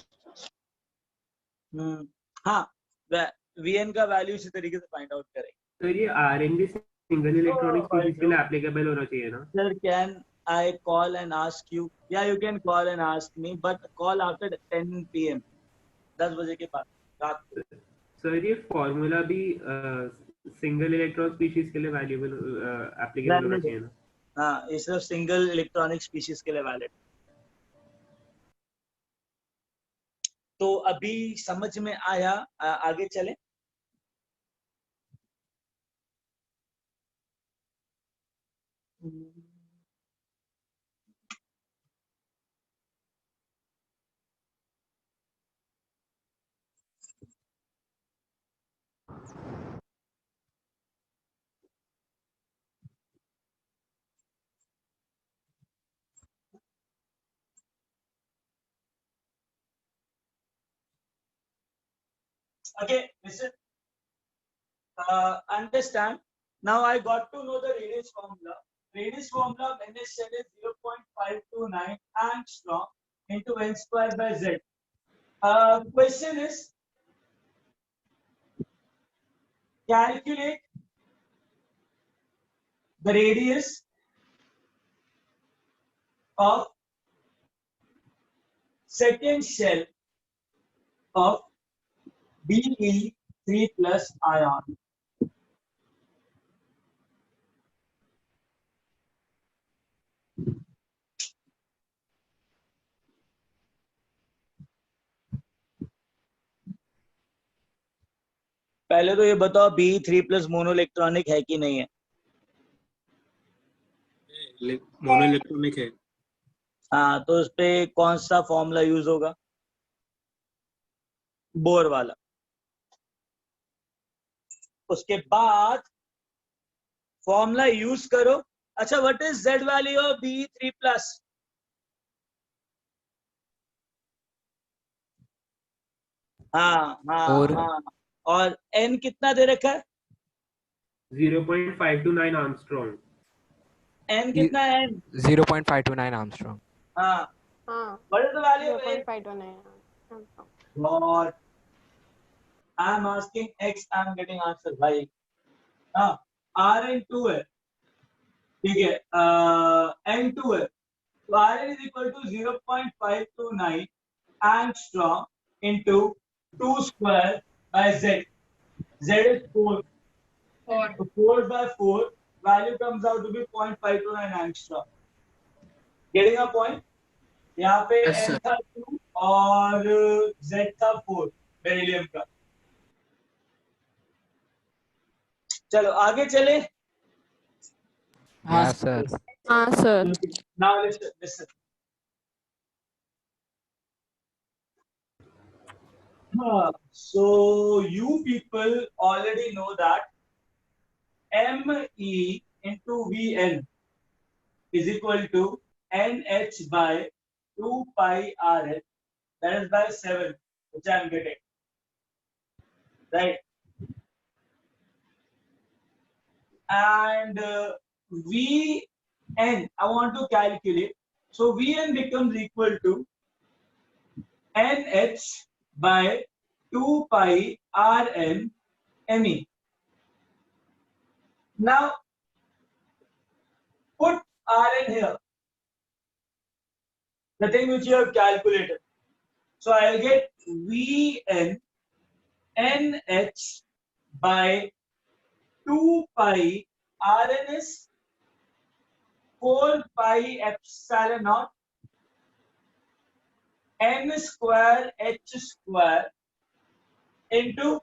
हाँ, Vn का वैल्यू इसी तरीके से फाइंड आउट करेंगे। तो ये Rn भी सिंगल इलेक्ट्रॉनिक स्पीशीज के लिए एप्लीकेबल होना चाहिए ना? Sir, can I call and ask you? Yeah, you can call and ask me, but call after 10 PM. 10 बजे के बाद रात को। सर ये फॉर्मूला भी सिंगल इलेक्ट्रॉन स्पीशीज के लिए वैल्यूएबल एप्लीकेबल होना चाहिए ना? हाँ, ये सिर्फ सिंगल इलेक्ट्रॉनिक स्पीशीज के लिए वैलिड। तो अभी समझ में आया? आगे चले। Okay, listen. Understand. Now I got to know the radius formula. Radius formula of NS shell is 0.529 angstrom into n square by z. Question is, calculate the radius of second shell of Be3 plus ion. पहले तो ये बताओ Be3 प्लस मोनो इलेक्ट्रॉनिक है कि नहीं है? मोनो इलेक्ट्रॉनिक है। हाँ, तो उस पे कौन सा फॉर्मूला यूज होगा? बोर वाला। उसके बाद फॉर्मूला यूज करो। अच्छा, what is Z value of Be3 plus? हाँ हाँ हाँ, और n कितना दे रखा है? 0.529 आर्मस्ट्रॉन्ग। n कितना है? 0.529 आर्मस्ट्रॉन्ग। हाँ हाँ, what is the value of n? 0.529. Lord, I am asking x, I am getting answer भाई। हाँ, Rn2 है, ठीक है, n2 है, तो Rn is equal to 0.529 angstrom into 2 square by z. Z is 4. So 4 by 4, value comes out to be 0.529 angstrom. Getting a point? यहाँ पे Yes, n sir. था 2 और z था 4 बेरिलियम का। चलो आगे चले। Yes, sir. हाँ sir. Now listen. So you people already know that Me into Vn is equal to NH by 2 pi Rn, that is by 7, which I am getting. Right? And Vn, I want to calculate. So Vn becomes equal to NH by 2 pi Rn Me. Now, put Rn here, the thing which you have calculated. So I'll get Vn NH by 2 pi Rn is 4 pi epsilon naught n square h square into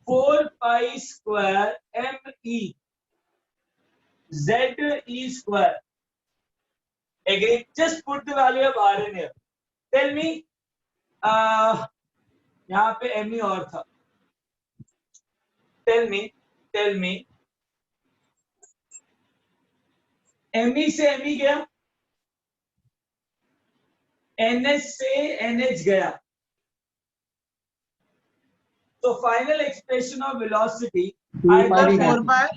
4 pi square me ze square. Again, just put the value of Rn here. Tell me, यहाँ पे me और था. Tell me, me से me गया, ns से nh गया. So final expression of velocity either 4 by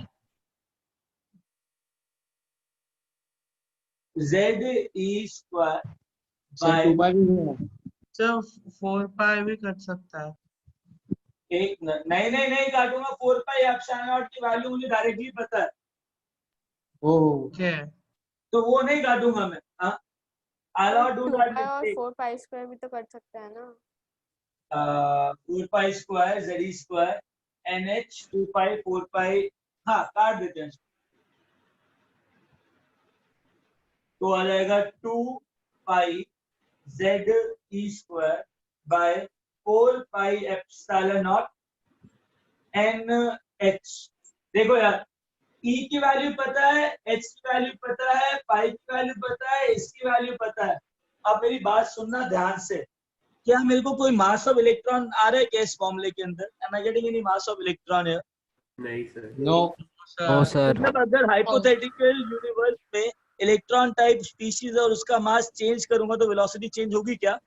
ze square by sir 4 पाई भी कर सकता है। एक नहीं काटूंगा 4 पाई एप्सिलॉन नॉट की वैल्यू मुझे डायरेक्टली पता है। ओके, तो वो नहीं काटूंगा मैं। I'll not do that और mistake। 4 पाई स्क्वायर भी तो कर सकते हैं ना। 4 pi square z square nh 2 पाई 4 पाई, हाँ काट देते हैं। तो आ जाएगा 2 पाई ze square by 4 pi epsilon not nh। देखो यार, E की वैल्यू पता है, H की वैल्यू पता है, पाई की वैल्यू पता है, इसकी वैल्यू पता है। अब मेरी बात सुनना ध्यान से, क्या मेरे को कोई मास ऑफ इलेक्ट्रॉन आ रहा है क्या इस फॉर्मूले के अंदर? Am I getting any mass of electron है? नहीं सर। No No, sir. मतलब अगर हाइपोथेटिकल यूनिवर्स में इलेक्ट्रॉन टाइप स्पीशीज और उसका मास चेंज करूंगा तो वेलोसिटी चेंज होगी क्या?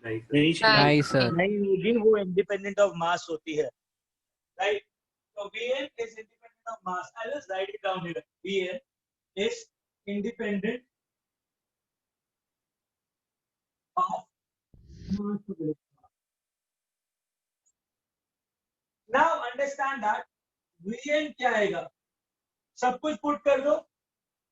नहीं सर। नहीं सर। नहीं sir. नहीं होगी, वो इंडिपेंडेंट ऑफ मास होती है, राइट? तो Vn is independent of mass. I'll just write it down here. Vn is independent of mass of electron. Now understand that Vn क्या आएगा? सब कुछ पुट कर दो,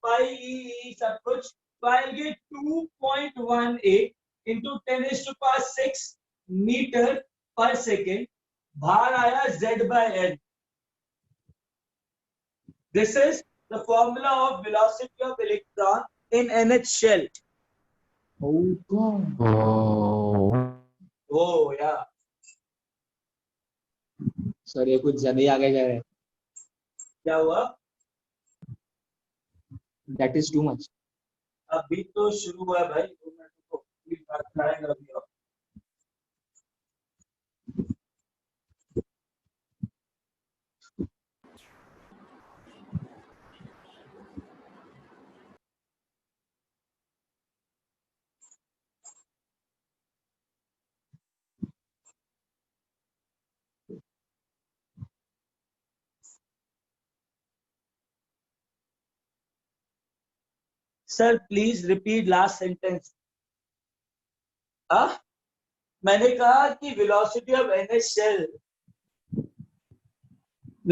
पाई ई सब कुछ, तो I'll get 2.18 into 10⁻⁶ मीटर पर सेकेंड। भार आया Z by L। This is the formula of velocity of electron in NH shell. Oh God. Oh yeah. Sir ये कुछ ज्यादा ही आगे जा रहे हैं। क्या हुआ? That is too much. अभी तो शुरू हुआ है भाई, 2 मिनट को प्लीज बात कराएंगे अभी। और sir please repeat last sentence. मैंने कहा कि velocity of NH shell,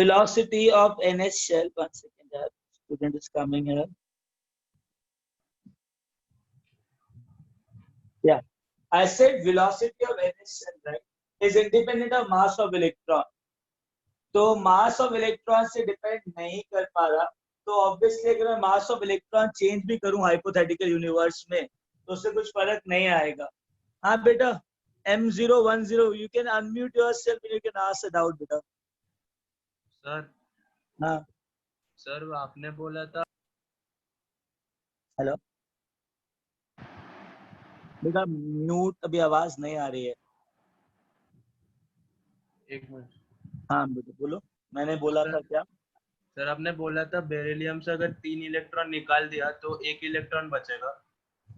velocity of NH shell, 1 second यार, student is coming here. Yeah, I said velocity of NH shell, right, is independent of mass of electron. तो मास ऑफ इलेक्ट्रॉन से डिपेंड नहीं कर पा रहा, तो ऑब्वियसली अगर मैं मास ऑफ इलेक्ट्रॉन चेंज भी करूं हाइपोथेटिकल यूनिवर्स में तो उससे कुछ फर्क नहीं आएगा। हाँ बेटा, M010, you can unmute yourself and you can ask a doubt बेटा। सर हाँ सर आपने बोला था। हेलो बेटा, म्यूट, अभी आवाज नहीं आ रही है। एक मिनट। हाँ बेटा बोलो, मैंने बोला था क्या? सर आपने बोला था बेरिलियम से अगर 3 इलेक्ट्रॉन निकाल दिया तो 1 इलेक्ट्रॉन बचेगा।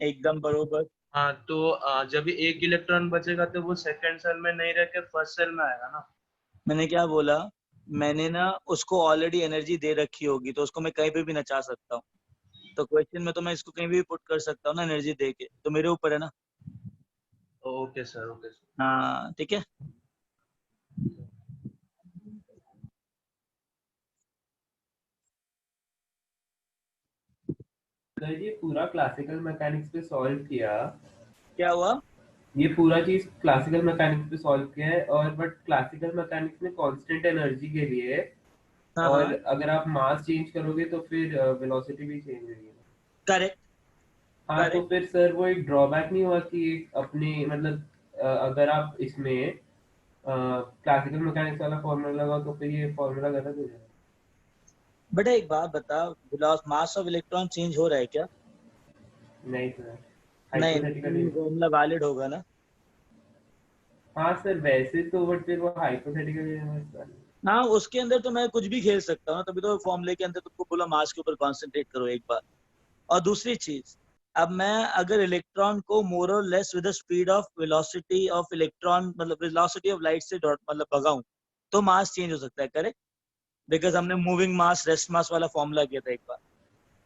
एकदम बरोबर। हाँ, तो जब 1 इलेक्ट्रॉन बचेगा तो वो सेकंड सेल में नहीं रह के फर्स्ट सेल में आएगा ना। मैंने क्या बोला? मैंने ना उसको ऑलरेडी एनर्जी दे रखी होगी तो उसको मैं कहीं पे भी नचा सकता हूँ, तो क्वेश्चन में तो मैं इसको कहीं भी पुट कर सकता हूँ ना एनर्जी दे के, तो मेरे ऊपर है ना। Okay sir, okay sir. हाँ ठीक है। सर ये पूरा क्लासिकल मैकेनिक्स पे सॉल्व किया। क्या हुआ? ये पूरा चीज क्लासिकल मैकेनिक्स पे सॉल्व किया है, और बट क्लासिकल मैकेनिक्स में कांस्टेंट एनर्जी के लिए हाँ, और हाँ। अगर आप मास चेंज करोगे तो फिर वेलोसिटी भी चेंज होगी। करेक्ट। हाँ, तो फिर सर वो एक ड्रॉबैक नहीं हुआ कि अपने मतलब अगर आप इसमें क्लासिकल मैकेनिक्स वाला फॉर्मूला लगाओ तो फिर ये फॉर्मूला गलत हो जाएगा। बेटा एक बात बता, मास ऑफ इलेक्ट्रॉन चेंज हो रहा है क्या? नहीं सर, नहीं, हाइपोथेटिकली फॉर्मूला वैलिड होगा ना। हाँ सर वैसे तो, बट फिर वो हाइपोथेटिकल। हाँ उसके अंदर तो मैं कुछ भी खेल सकता हूँ, तभी तो फॉर्मूले के अंदर तुमको बोला मास के ऊपर कॉन्सेंट्रेट करो एक बार। और दूसरी चीज, अब मैं अगर इलेक्ट्रॉन को मोर और less with the speed of velocity of electron, मतलब वेलोसिटी ऑफ लाइट से मतलब भगाऊं तो मास चेंज हो सकता है, करेक्ट? बिकॉज हमने मूविंग मास रेस्ट मास वाला फॉर्मूला किया था एक बार।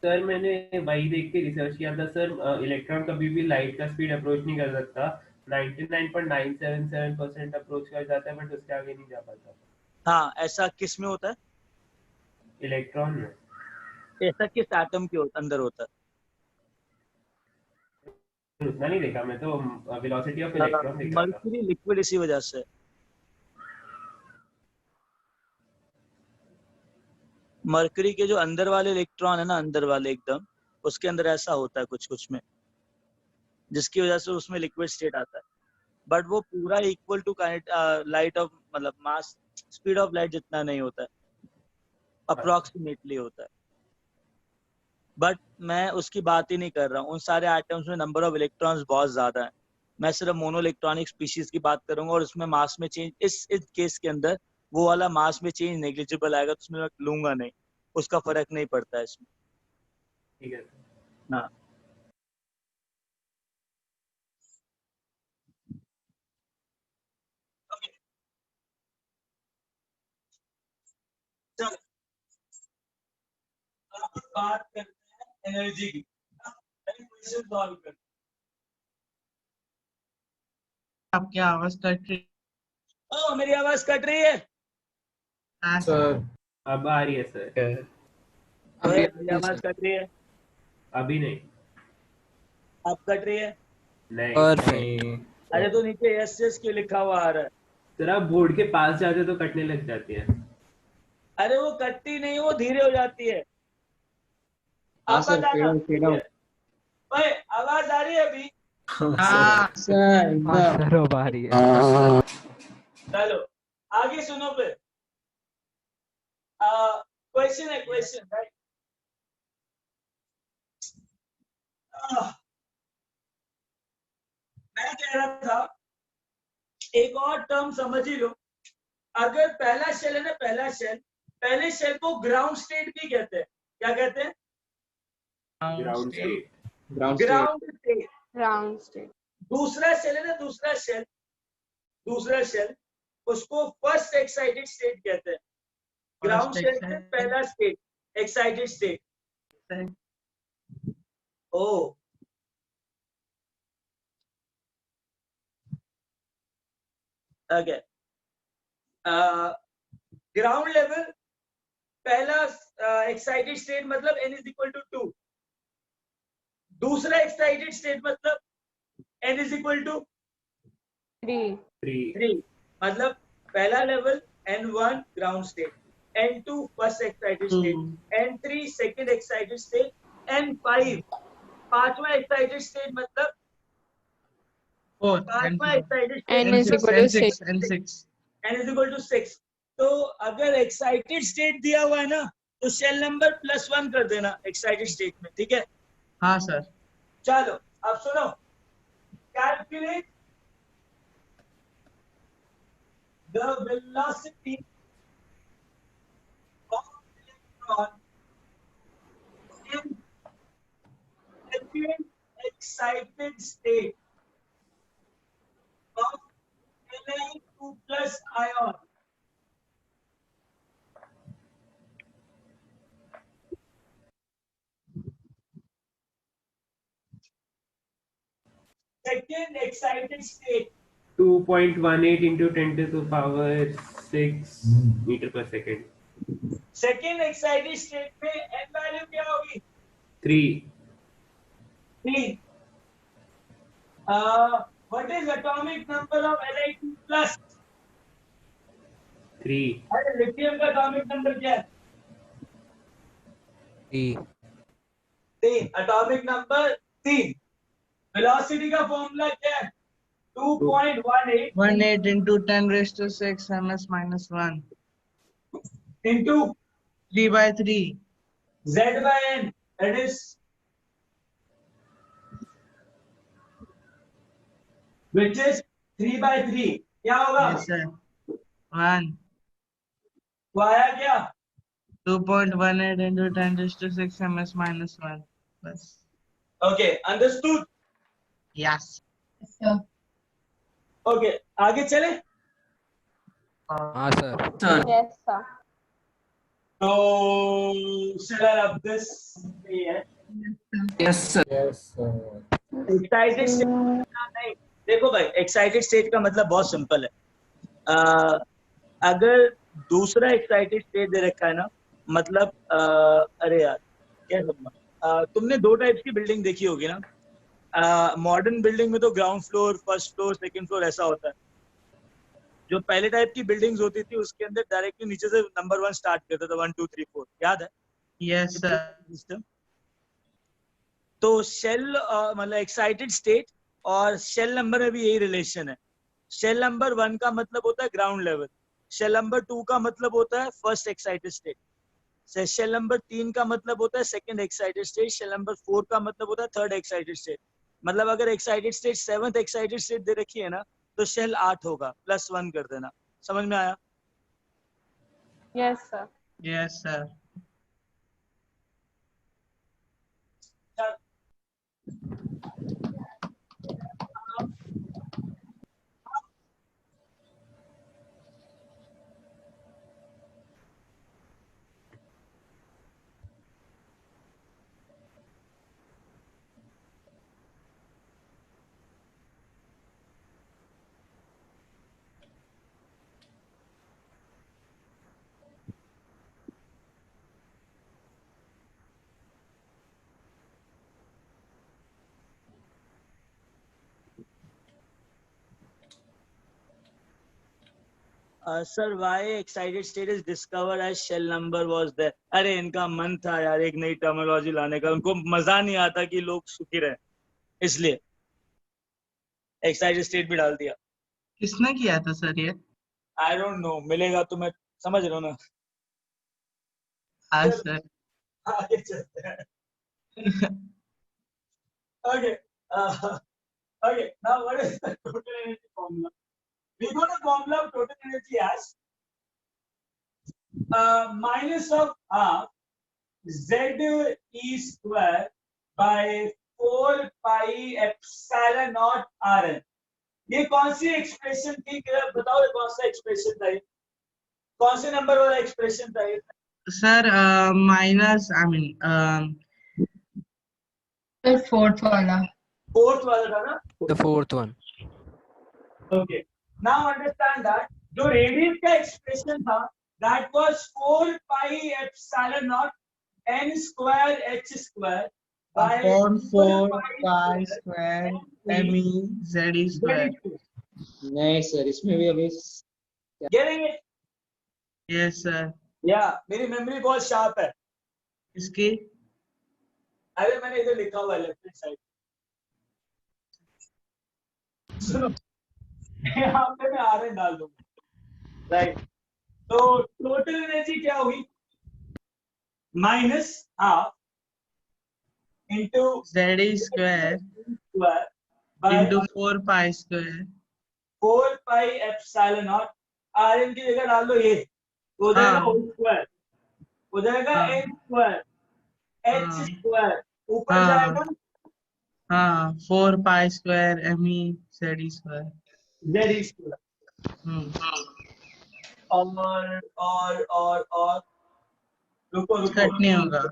सर मैंने वही देख के रिसर्च किया था सर, इलेक्ट्रॉन कभी भी लाइट का स्पीड अप्रोच नहीं कर सकता, 99.977% अप्रोच कर जाता है बट उसके आगे नहीं जा पाता। हाँ, ऐसा किस में होता है? इलेक्ट्रॉन में। ऐसा किस एटम के अंदर होता है? उतना नहीं देखा मैं तो, वेलोसिटी ऑफ इलेक्ट्रॉन देखा था। मर्क्यूरी लिक्विड इसी वजह से। मर्क्यूरी के जो अंदर वाले इलेक्ट्रॉन है ना, अंदर वाले एकदम, उसके अंदर ऐसा होता है कुछ कुछ में, जिसकी वजह से उसमें लिक्विड स्टेट आता है। बट वो पूरा इक्वल टू लाइट ऑफ मतलब मास स्पीड ऑफ लाइट जितना नहीं होता है, अप्रोक्सीमेटली होता है। बट मैं उसकी बात ही नहीं कर रहा हूँ। उन सारे एटम्स में नंबर ऑफ इलेक्ट्रॉन्स बहुत ज्यादा है। मैं सिर्फ मोनो इलेक्ट्रॉनिक स्पीशीज की बात करूंगा और उसमें मास में चेंज, इस केस के अंदर वो वाला मास में चेंज नेग्लिजिबल आएगा, तो उसमें मैं लूंगा नहीं, उसका फर्क नहीं पड़ता है इसमें। ठीक है। हाँ चलो अब बात करते हैं एनर्जी की। क्वेश्चन सॉल्व करते हैं। आपकी आवाज कट रही ओ मेरी आवाज कट रही है? है सर अब आ रही है सर। मेरी आवाज कट रही है? अभी नहीं। अब कट रही है? नहीं। परफेक्ट। अरे तो नीचे यस यस क्यों लिखा हुआ आ रहा है? सर आप बोर्ड के पास जाते तो कटने लग जाती है। अरे वो कटती नहीं, वो धीरे हो जाती है। हाँ अब सर, बताना। Fade out. भाई आवाज आ रही है अभी? हाँ सर हाँ सर अब आ रही है। चलो आगे सुनो फिर। क्वेश्चन है, क्वेश्चन राइट। मैं कह रहा था एक और टर्म समझ ही लो। अगर पहला शेल है ना, पहला शेल, पहले शेल को ग्राउंड स्टेट भी कहते हैं। क्या कहते हैं? Ground state. Ground state. Ground state. दूसरा शेल है ना, दूसरा शेल, दूसरा शेल, उसको फर्स्ट एक्साइटेड स्टेट कहते हैं। ग्राउंड स्टेट से पहला स्टेट एक्साइटेड स्टेट। ओ ओके। ग्राउंड लेवल पहला एक्साइटेड स्टेट मतलब n इज इक्वल टू 2। दूसरा एक्साइटेड स्टेट मतलब n इज इक्वल टू 3 मतलब पहला level n1 ground state, n2 first excited state, n3 second excited state, n5 पांचवा एक्साइटेड स्टेट मतलब पांचवा excited state n is equal to 6. n is equal to 6। तो अगर एक्साइटेड स्टेट दिया हुआ है ना तो शेल नंबर +1 कर देना एक्साइटेड स्टेट में, ठीक है? हाँ सर। चलो अब सुनो, calculate the velocity of electron in second excited state of Li2+ ion. Second excited state 2.18 into 10 to the power 6 meter per second. Second excited state में n वैल्यू क्या होगी? 3. What is atomic number of Li2+? 3. अरे लिथियम का एटॉमिक नंबर क्या है? 3। Atomic number 3। वेलोसिटी का फॉर्मूला क्या है? 2.18 into 10 raised to 6 ms-1 into 3/3 Z/n, that is which is 3/3। क्या होगा? yes sir 1 तो आया क्या? 2.18 into 10 raised to 6 ms-1 बस। Okay, understood? yes Okay, आगे चले? हाँ सर। Yes, sir. तो should I rub this? yes sir excited state नहीं, देखो भाई एक्साइटेड स्टेट का मतलब बहुत सिंपल है। अगर दूसरा एक्साइटेड स्टेट दे रखा है ना, मतलब अरे यार क्या समझा, तुमने 2 टाइप्स की बिल्डिंग देखी होगी ना। मॉडर्न बिल्डिंग में तो ground floor, first floor, second floor ऐसा होता है। जो पहले टाइप की बिल्डिंग्स होती थी उसके अंदर डायरेक्टली नीचे से नंबर 1 स्टार्ट करता था, 1 2 3 4, याद है? yes sir तो शेल मतलब एक्साइटेड स्टेट और शेल नंबर में भी यही रिलेशन है। शेल नंबर 1 का मतलब होता है ग्राउंड लेवल, शेल नंबर 2 का मतलब होता है first excited state. Shell number 3 का मतलब होता है second excited state, shell number 4 का मतलब होता है थर्ड एक्साइटेड स्टेट। मतलब अगर excited state 7th excited state दे रखी है ना तो शेल 8 होगा, +1 कर देना। समझ में आया? Yes, sir. Yes, sir. Sir why excited state is discovered as shell number was there. अरे इनका मन था यार एक नई टर्मिनोलॉजी लाने का, उनको मजा नहीं आता कि लोग सुखी रहे, इसलिए एक्साइटेड स्टेट भी डाल दिया। किसने किया था सर ये? आई डोंट नो, मिलेगा तो मैं समझ रहा हूँ ना। हाँ सर। आगे चलते हैं। Okay. Okay. Now, what is the total energy formula? We got a formula of total energy as minus of half Z E square by 4 pi epsilon naught Rn. ये कौन सी एक्सप्रेशन थी? बताओ ये कौन सा एक्सप्रेशन था? कौन से नंबर वाला एक्सप्रेशन था ये? Sir minus I mean fourth वाला था ना? The fourth one. Okay. Now understand that जो रेडियस का एक्सप्रेशन था that was 4 pi epsilon naught n square h square by upon 4 pi square me z square. नहीं सर, इसमें भी अभी getting it? Yes sir. मेरी मेमोरी बहुत शार्प है। इसकी अरे मैंने इधर लिखा हुआ है लेफ्ट साइड, सुनो यहाँ पे मैं आर एन डाल दूंगा, राइट? तो टोटल एनर्जी क्या हुई? Minus half into z square into 4 pi square 4 pi epsilon naught। R N की जगह डाल दो ये, हो जाएगा होल स्क्वायर, हो जाएगा एन स्क्वायर एच स्क्वायर, ऊपर जाएगा 4 pi square me z square z square. और रुको कट नहीं होगा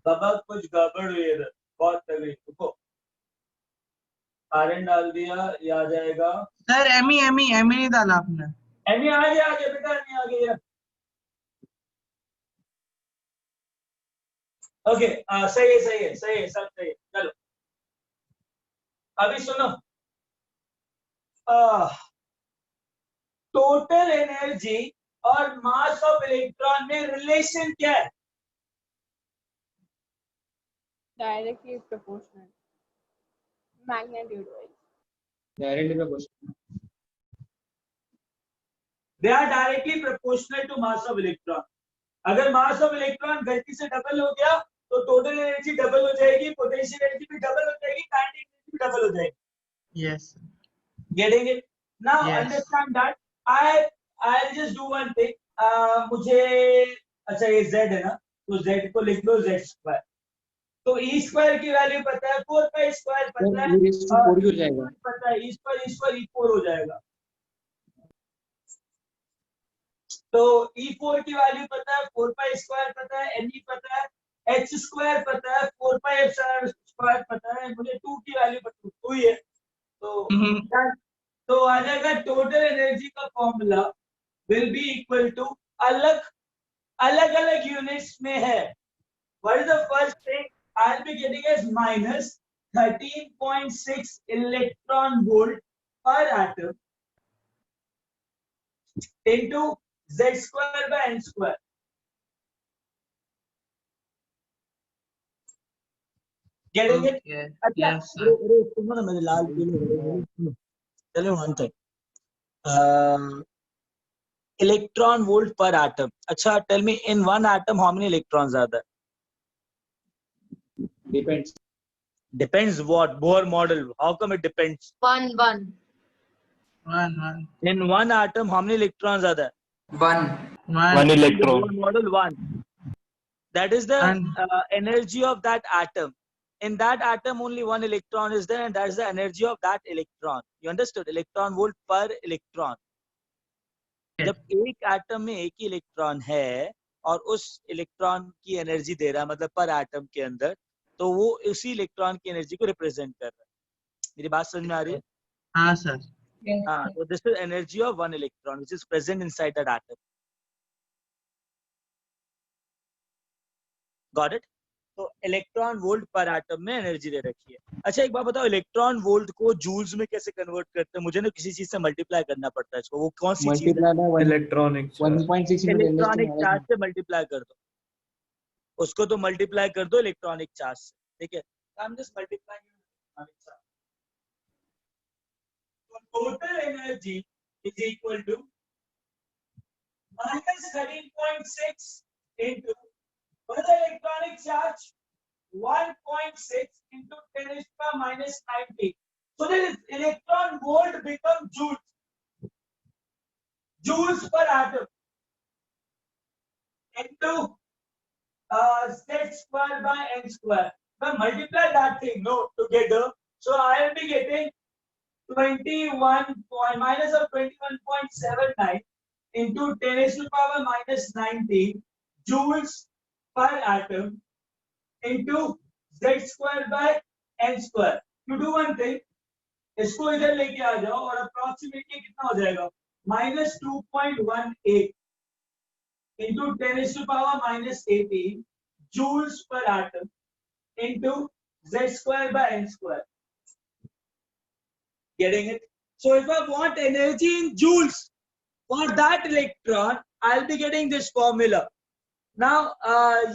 बाबा, कुछ गड़बड़ हुई है इधर, बहुत तगड़ी। रुको, आर एन डाल दिया, ये आ जाएगा सर एमी नहीं डाला आपने? एमी आ गया बेटा, एमी आ गया। ओके, सही है सब सही है। चलो अभी सुनो, टोटल एनर्जी और मास ऑफ इलेक्ट्रॉन में रिलेशन क्या है? Directly proportional. Magnitude wise. Directly proportional. They are directly proportional to mass of electron. अगर मास ऑफ इलेक्ट्रॉन गलती से डबल हो गया तो टोटल एनर्जी डबल हो जाएगी, पोटेंशियल एनर्जी भी डबल हो जाएगी, काइनेटिक एनर्जी भी डबल हो जाएगी। Yes, getting it? Now Yes. Understand that I'll just do one thing. मुझे अच्छा ये z है ना, तो z को लिख लो z स्क्वायर। तो e स्क्वायर की वैल्यू पता है, 4 पाई स्क्वायर पता है, e raised to 4 हो जाएगा। पता है, e स्क्वायर e4 हो जाएगा। तो e4 की वैल्यू पता है, 4 पाई स्क्वायर पता है, me पता है, h स्क्वायर पता है, 4 पाई एप्सिलॉन स्क्वायर पता है, मुझे 2 की वैल्यू पता है, 2 ही है। तो आ जाएगा टोटल एनर्जी का formula will be equal to, अलग अलग यूनिट्स में है। What is the first thing I will be getting as minus 13.6 electron volt per atom into z square by n square. Getting it? अच्छा सुनो ना, मेरे लाल पीले चलो one thing, electron volt per atom. Acha, tell me, in one atom how many electrons are there? Depends. Depends what? Bohr model. How come it depends? 1 1. In one atom how many electrons are there? One electron. Bohr model 1. That is the energy of that atom. In that atom only one electron is there, and that is the energy of that electron. You understood? Electron volt per electron. जब एक एटम में एक ही इलेक्ट्रॉन है और उस इलेक्ट्रॉन की एनर्जी दे रहा है, मतलब पर एटम के अंदर, तो वो उसी इलेक्ट्रॉन की एनर्जी को रिप्रेजेंट कर रहा है. मेरी बात समझ में आ रही है? हाँ सर. हाँ, so this is energy of one electron which is present inside that atom. Got it? तो इलेक्ट्रॉन वोल्ट पर एटम में एनर्जी दे रखी है. अच्छा, एक बात बताओ, इलेक्ट्रॉन वोल्ट को जूल्स में कैसे कन्वर्ट करते हैं? मुझे ना किसी चीज से मल्टीप्लाई करना पड़ता है इसको. वो कौन सी चीज है? इलेक्ट्रॉनिक 1.6 इलेक्ट्रॉनिक चार्ज से मल्टीप्लाई कर दो उसको. तो मल्टीप्लाई कर दो इलेक्ट्रॉनिक चार्ज से. ठीक है, I am just multiplying electronic charge. तो total energy is equal to -13.6 into what is the electronic charge? 1.6 into 10 to the power minus 90. So the electron volt become joules. Joules per atom into z square by n square. Now multiply that thing together. So I will be getting 21.79 into 10 to the power minus 19 joules per atom into z square by n square. You do one thing, इसको इधर लेके आ जाओ और अप्रोक्सीमेटली कितना हो जाएगा? -2.18 into 10 to the power minus 18 joules per atom into z square by n square. Getting it? So if I want energy in joules for that electron, I'll be getting this formula. Now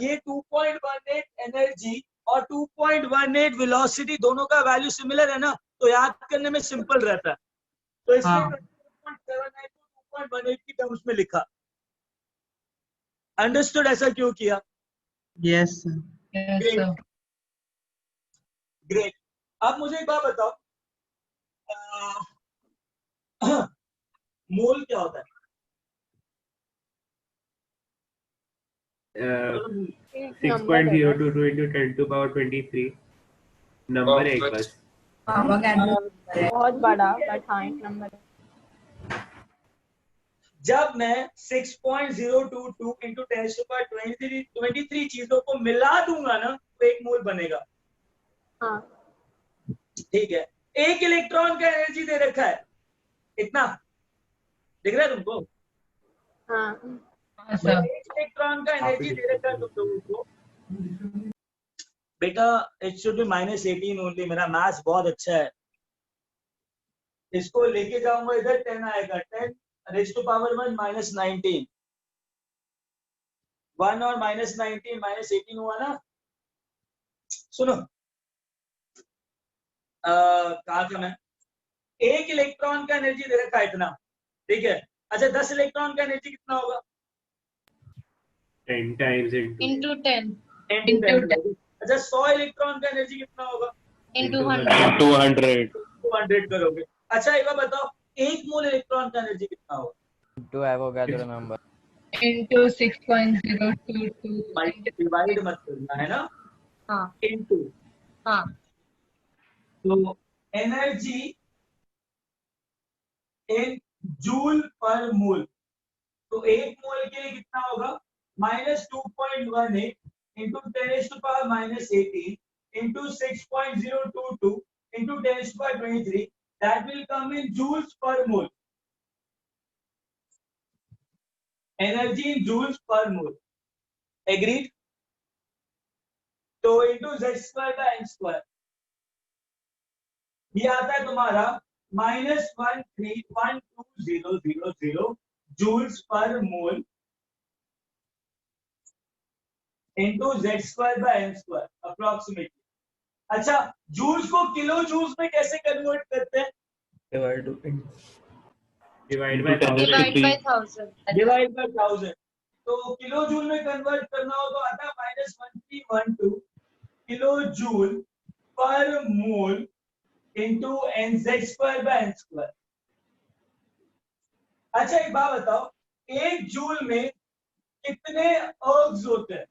ये 2.18 एनर्जी और 2.18 वेलोसिटी दोनों का वैल्यू सिमिलर है ना, तो याद करने में सिंपल रहता है. तो इसलिए 2.79 को 2.18 की टर्म्स में लिखा. अंडरस्टूड? ऐसा क्यों किया? Yes great. अब मुझे एक बात बताओ, मोल क्या होता है? 6.022 into 10 to the power 23 number एक बस. बहुत बड़ा, बट हाँ एक नंबर है. जब मैं 6.022 into 10 to the power 23 चीजों को मिला दूंगा ना, तो एक मोल बनेगा. हाँ. ठीक है, एक इलेक्ट्रॉन का एनर्जी दे रखा है इतना, दिख रहा है तुमको? हाँ. एक इलेक्ट्रॉन का एनर्जी दे रखा है तुम लोगों को. बेटा इट शुड बी -18 ओनली. मेरा मैथ्स बहुत अच्छा है. इसको लेके जाऊंगा इधर 10 आएगा. 10 raised to power 1 -19. 1 और -19 -18 हुआ ना. सुनो, कहा था मैं, एक इलेक्ट्रॉन का एनर्जी दे रखा है इतना. ठीक है. अच्छा, 10 इलेक्ट्रॉन का एनर्जी कितना होगा? 10 times into 10 into 10. अच्छा, 100 इलेक्ट्रॉन का एनर्जी कितना होगा? into 100 200 करोगे. अच्छा, एक बार बताओ, एक मोल इलेक्ट्रॉन का एनर्जी कितना होगा? to Avogadro number into 6.022 divide मत करना है ना. हाँ. into. हाँ. तो एनर्जी इन जूल पर मोल, तो एक मोल के लिए कितना होगा? -2.18 into 10 to the power -18 into 6.022 into 10 to the power 23. That will come in joules per mole. Energy in joules per mole. Agreed? तो into z square by n square. ये आता है तुम्हारा -1312000 joules per mole into z square by n square approximately. अच्छा, जूल्स को किलो जूल्स में कैसे कन्वर्ट करते हैं? Divide by 1000. Divide by 1000. तो किलो जूल में कन्वर्ट करना हो तो आता है -1312 किलो जूल पर मोल इंटू nz²/n². अच्छा एक बात बताओ, एक जूल में कितने अर्ग्स होते हैं?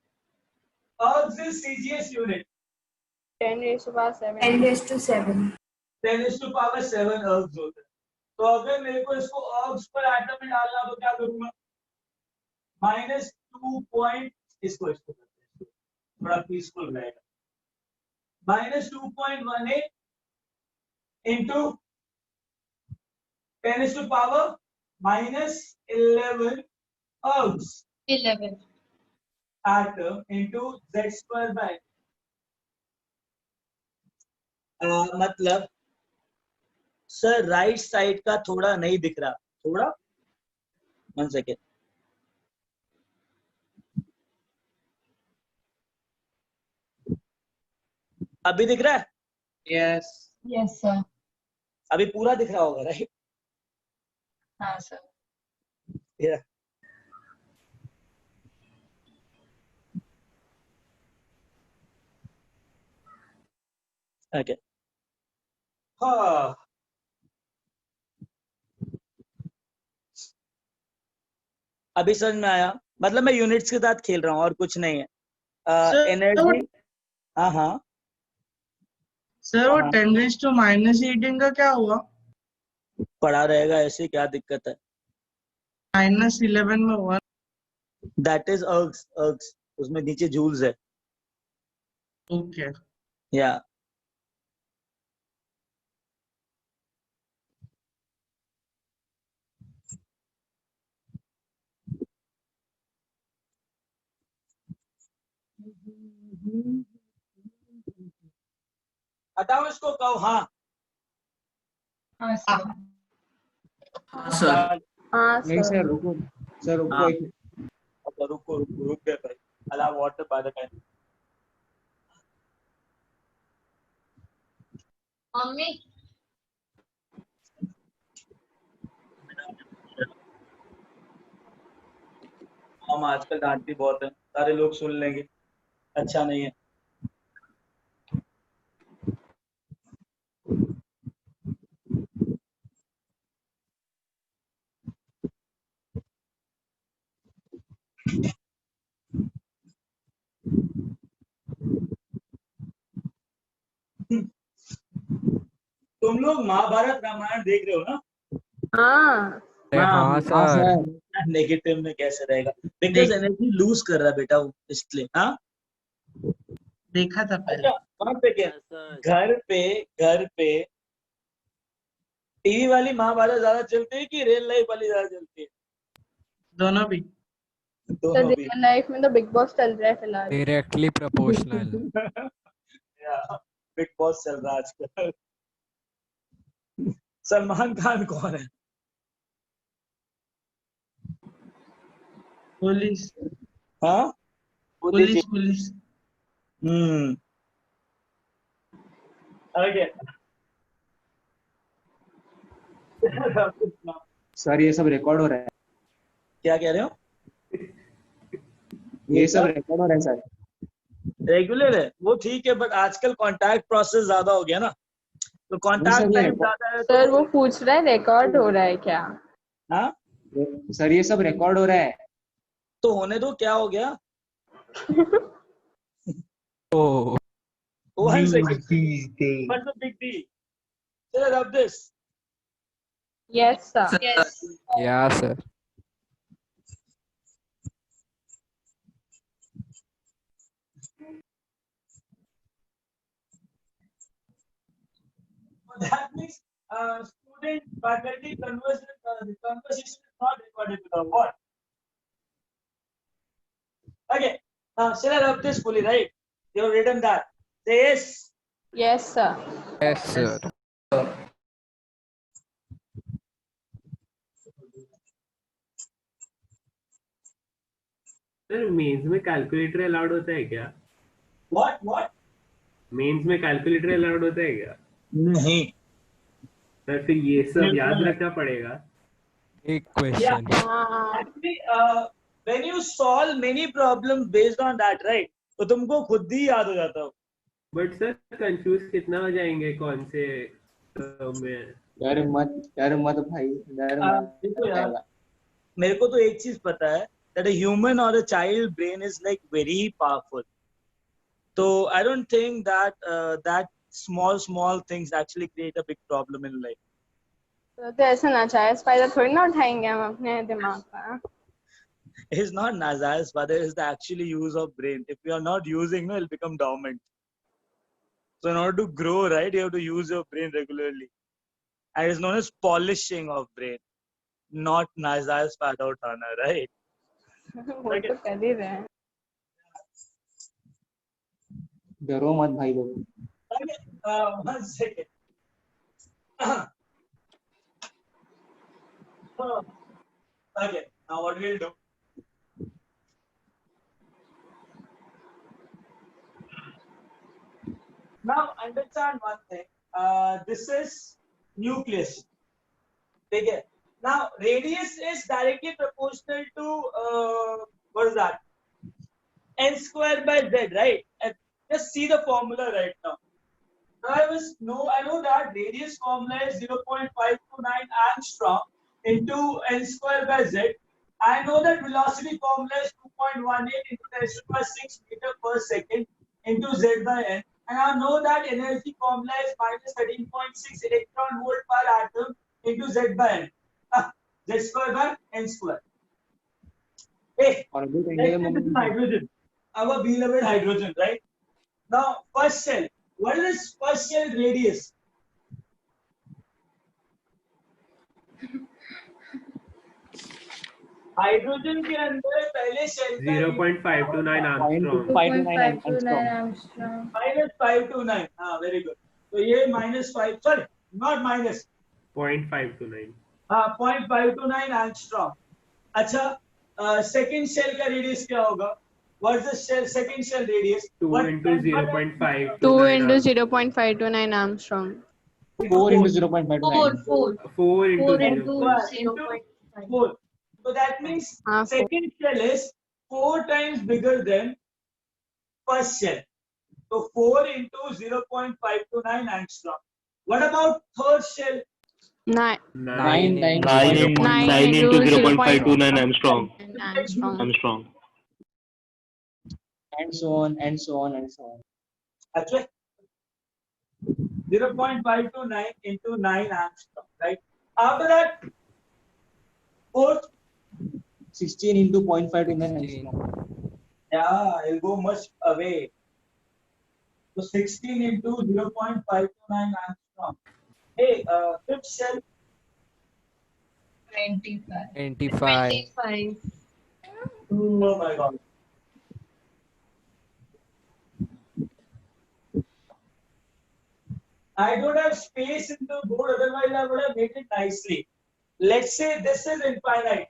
अर्ग्स इज सीजीएस यूनिट. 10⁻7. 10⁻7 अर्ग्स होते हैं. तो अगर मेरे को इसको अर्ग्स पर एटम में डालना तो क्या करूंगा? -2 पॉइंट इसको करते हैं, थोड़ा पीसफुल रहेगा. -2.18 इंटू 10⁻11 अर्ग्स 11. atom into z²/n. मतलब सर राइट साइड का थोड़ा नहीं दिख रहा, थोड़ा 1 सेकेंड. अभी दिख रहा है? यस. Yes, sir. अभी पूरा दिख रहा होगा, राइट? हाँ sir. Yeah. Okay. हाँ. अभी समझ में आया? मतलब मैं यूनिट्स के साथ खेल रहा हूँ और कुछ नहीं है. एनर्जी. हाँ सर वो 10⁻−18 का क्या हुआ? पड़ा रहेगा ऐसे, क्या दिक्कत है? -11 में हुआ. That is ergs. उसमें नीचे जूल्स है. ओके. या हटाओ इसको, कहो हाँ. हाँ sir. हाँ सर. हाँ नहीं सर. सर रुको. सर रुको हाँ. एक. अच्छा रुक गए भाई. Allow water by the time. Mummy. हम आजकल डांटती बहुत है, सारे लोग सुन लेंगे, अच्छा नहीं है. तुम लोग महाभारत रामायण देख रहे हो ना? हाँ. हाँ सर. नेगेटिव में कैसे रहेगा? बिकॉज एनर्जी लूज कर रहा है बेटा वो, इसलिए. हाँ देखा था पहले. अच्छा कहाँ पे क्या? घर पे टीवी वाली महाभारत ज्यादा चलती है कि रियल लाइफ वाली ज्यादा चलती है? दोनों भी. सर रियल लाइफ में तो बिग बॉस चल रहा है फिलहाल. Directly proportional. बिग बॉस चल रहा है आजकल. सलमान खान कौन है? पुलिस. हाँ पुलिस. ओके. सर ये सब रिकॉर्ड हो रहा है. क्या कह रहे हो? ये सब रिकॉर्ड हो रहा है सर. रेगुलर है वो, ठीक है, बट आजकल कांटेक्ट प्रोसेस ज्यादा हो गया ना, तो कांटेक्ट टाइम ज्यादा है. सर वो पूछ रहा है रिकॉर्ड हो रहा है क्या? हाँ सर ये सब रिकॉर्ड हो रहा है. तो होने दो, क्या हो गया? Oh. 1 second. What's the big deal? Sir, rub this. Yes sir. Yes. Yeah sir. That means student faculty conversation is not recorded without what? Okay. Shall I rub this fully, right? You have written that. Say yes. Yes sir. Yes sir. Sir mains में कैलकुलेटर अलाउड होता है क्या? What? मेंस में कैलकुलेटर अलाउड होता है क्या? नहीं. सर फिर ये सब याद रखना पड़ेगा. एक question Actually, when you solve many problems based on that, right? तो तुमको खुद ही याद हो जाता हो. बट सर कंफ्यूज कितना हो जाएंगे कौन से में? डर मत भाई, डर देखो यार, मत. मेरे को तो एक चीज पता है that a human or a child brain is like very powerful. So I don't think that that small things actually create a big problem in life. तो ऐसा ना चाहे फायदा थोड़ी ना उठाएंगे हम अपने दिमाग का. It's not Nazair's father, it's the actual use of brain. If you are not using, no, it'll become dormant. So in order to grow, right, you have to use your brain regularly. And it's known as polishing of brain, not Nazair's father uthana, right? वो तो कर ही रहे हैं. डरो मत भाई लोग. Okay, 1 second. Okay, now what we'll do? Now understand one thing. This is nucleus. Okay. Now radius is directly proportional to what is that? N square by z, right? And just see the formula right now. Now I know that radius formula is 0.529 angstrom into n square by z. I know that velocity formula is 2.18 into 10 to the power 6 meter per second into z by n. And I know that energy formula is minus 13.6 electron volt per atom into z by n. Z square by n square. Hey, let's hydrogen. Our beloved hydrogen, right? Now, first shell. What is this first shell radius? Hydrogen के अंदर पहले शेल 0.529 एंगस्ट्रॉम. -529. हाँ, very good. तो ये -5, sorry, not minus. 0.529. हाँ, 0.529 एंगस्ट्रॉम. अच्छा, सेकंड शेल का रेडियस क्या होगा? What is the shell, second shell radius? 2 into 0.5. 2 into 0.529 Armstrong. 4 into 0.529. 4 into 4. So that means second shell is 4 times bigger than first shell. So 4 into 0.529 angstrom. What about third shell? 9 into 0.529 Armstrong. And so on and so on and so on. Actually, 0.529 into 9 angstrom, right? After that, fourth. 16 into 0.529 angstrom. Yeah, it'll go much away. So 16 into 0.529 angstrom. Hey, fifth shell. 25. Oh my God. I don't have space in the board, otherwise I would have made it nicely. Let's say this is infinite.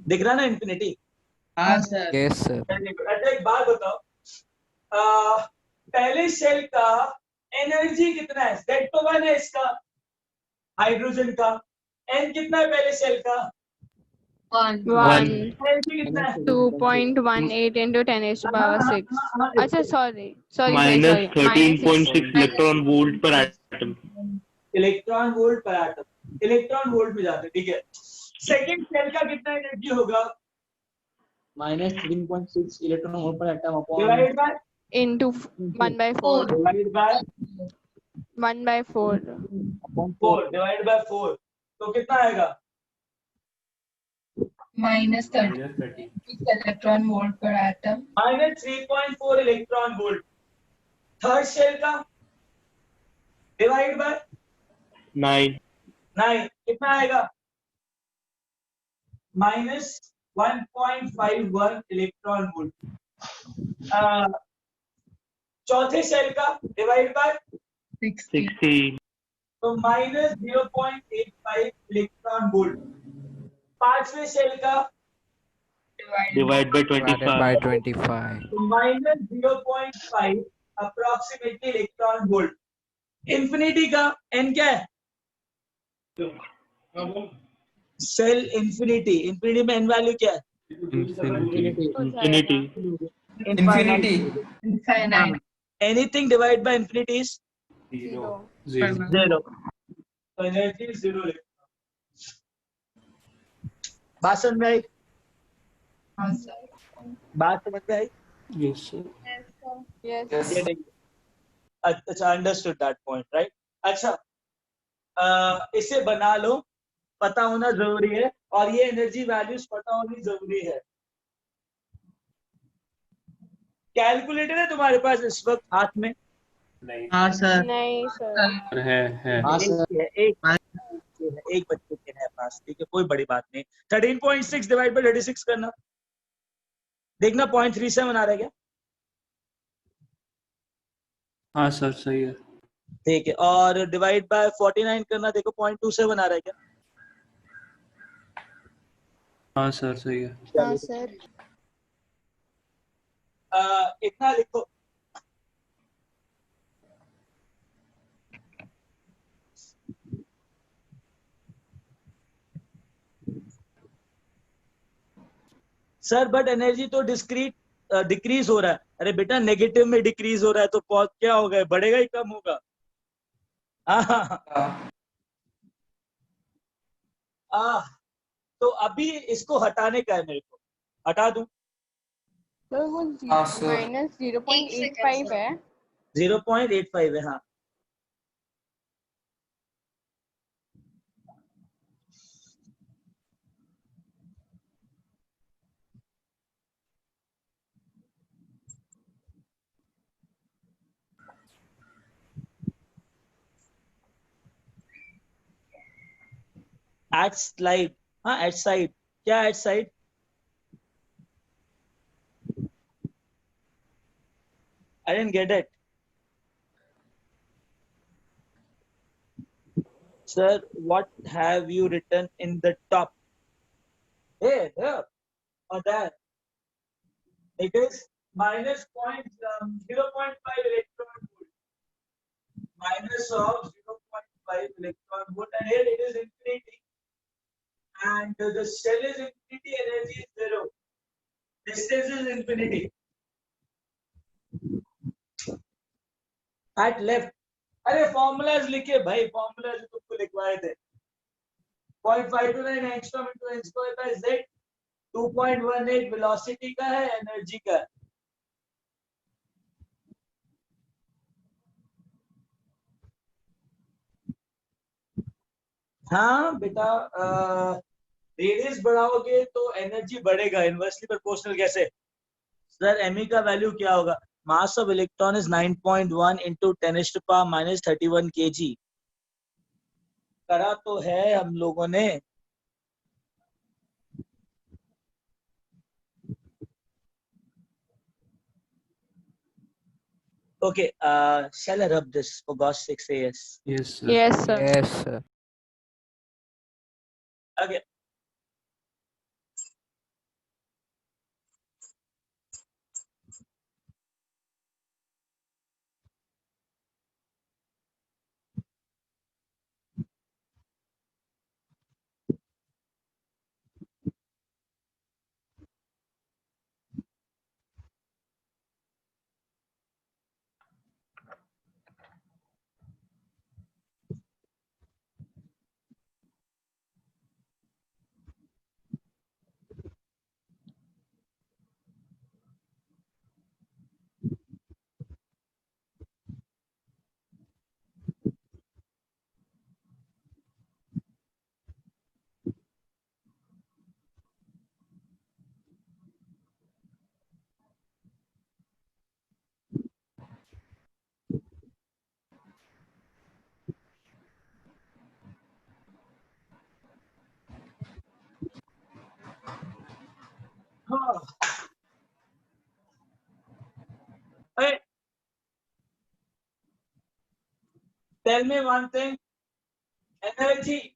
दिख रहा ना infinity? हाँ सर. Yes sir. अच्छा एक बात बताओ, पहले शेल का एनर्जी कितना है? Z तो 1 है इसका, हाइड्रोजन का. N कितना है पहले शेल का? 1. एनर्जी कितना है? 2.18 into 10 to the power 6. अच्छा sorry. minus 13.6 electron volt per atom. Electron volt per atom. Electron volt में जाते, ठीक है. सेकंड शेल का कितना एनर्जी होगा? minus 13.6 electron volt per atom upon divide by into 1/4. Divide by 1/4. 4 divide by 4. तो कितना आएगा? minus 30 electron volt per atom. minus 3.4 electron volt. Third shell का डिवाइड बाय 9 कितना आएगा? minus 1.51 electron volt. चौथे शेल का डिवाइड बाय 16. तो minus 0.85 इलेक्ट्रॉन वोल्ट. पांचवें शेल का Divide by 25. तो minus 0.5 approximately electron volt. Infinity का n क्या है? सेल इंफिनिटी, इंफिनिटी में n वैल्यू क्या है? Infinity Infinity. Anything divide by infinity is Zero. Zero, तो एनर्जी जीरो लिखना। बात समझ में आई? बात समझ में आई? Yes sir. Yes. अच्छा, अंडरस्टूड दैट पॉइंट, राइट? अच्छा, इसे बना लो, पता होना जरूरी है, और ये एनर्जी वैल्यूज पता होनी जरूरी है। कैलकुलेटर है तुम्हारे पास इस वक्त हाथ में? नहीं। हाँ सर। नहीं सर। है हाँ सर। एक बच्चे के है पास, ठीक है, कोई बड़ी बात नहीं। 13.6 डिवाइड बाय 36 करना, देखना 0.37 आ रहा है क्या? हाँ सर सही है। ठीक है, और डिवाइड बाय 49 करना, देखो 0.27 आ रहा है क्या? हाँ सर सही है। हाँ सर। इतना लिखो, सर बट एनर्जी तो डिक्रीज हो रहा है। अरे बेटा, नेगेटिव में डिक्रीज हो रहा है तो क्या होगा, बढ़ेगा ही कम होगा? तो अभी इसको हटाने का है मेरे को, हटा दूं? तो वो माइनस 0.85 है। 0.85 है, हाँ। एट स्लाइड, हाँ एट साइड, क्या at side? I didn't get it. Sir, what have you written in the top? Here or there? It is minus 0.5 electron volt. Minus of 0.5 electron volt, and here it is infinity. And the shell is infinity, energy is zero. Distance is infinity. At left, अरे फॉर्मूलाज लिखे भाई, फॉर्मूला जो तुमको लिखवाए थे। 0.529 angstrom into n square by z, 2.18 velocity का है, एनर्जी का है। हाँ बेटा, रेडियस बढ़ाओगे तो एनर्जी बढ़ेगा, इनवर्सली प्रोपोर्शनल। कैसे? सर एमई का वैल्यू क्या होगा? मास of electron is 9.1 into 10⁻³ kg। करा तो है हम लोगों ने। Okay, shall I rub this for God's sake? Say yes. Yes sir. Yes sir. Yes sir. Okay. Hey, tell me one thing. Energy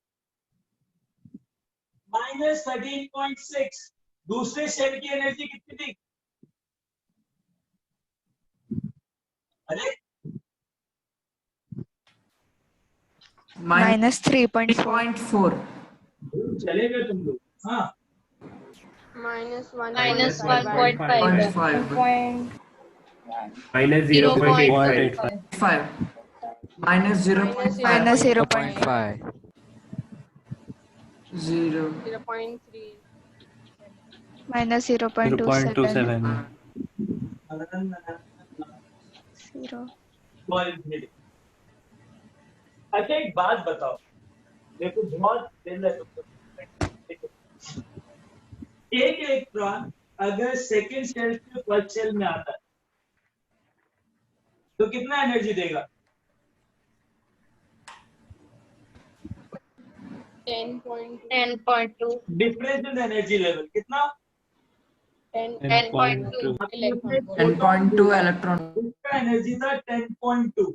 minus 13.6, दूसरे शेल की एनर्जी कितनी थी? अरे माइनस 3.4 चलेगा तुम लोग? हाँ minus minus 1.5 1.5 minus 0.85 5 minus 0.5 minus 0.5 0 0.3 minus 0.27 0 अच्छा एक बात बताओ, देखो बहुत दिल है तुमको। देखो, एक इलेक्ट्रॉन अगर सेकंड शेल से फर्स्ट शेल में आता है तो कितना एनर्जी देगा? 10.2 डिफरेंस इन एनर्जी लेवल कितना? 10.2 10.2 इलेक्ट्रॉन उसका एनर्जी था 10.2।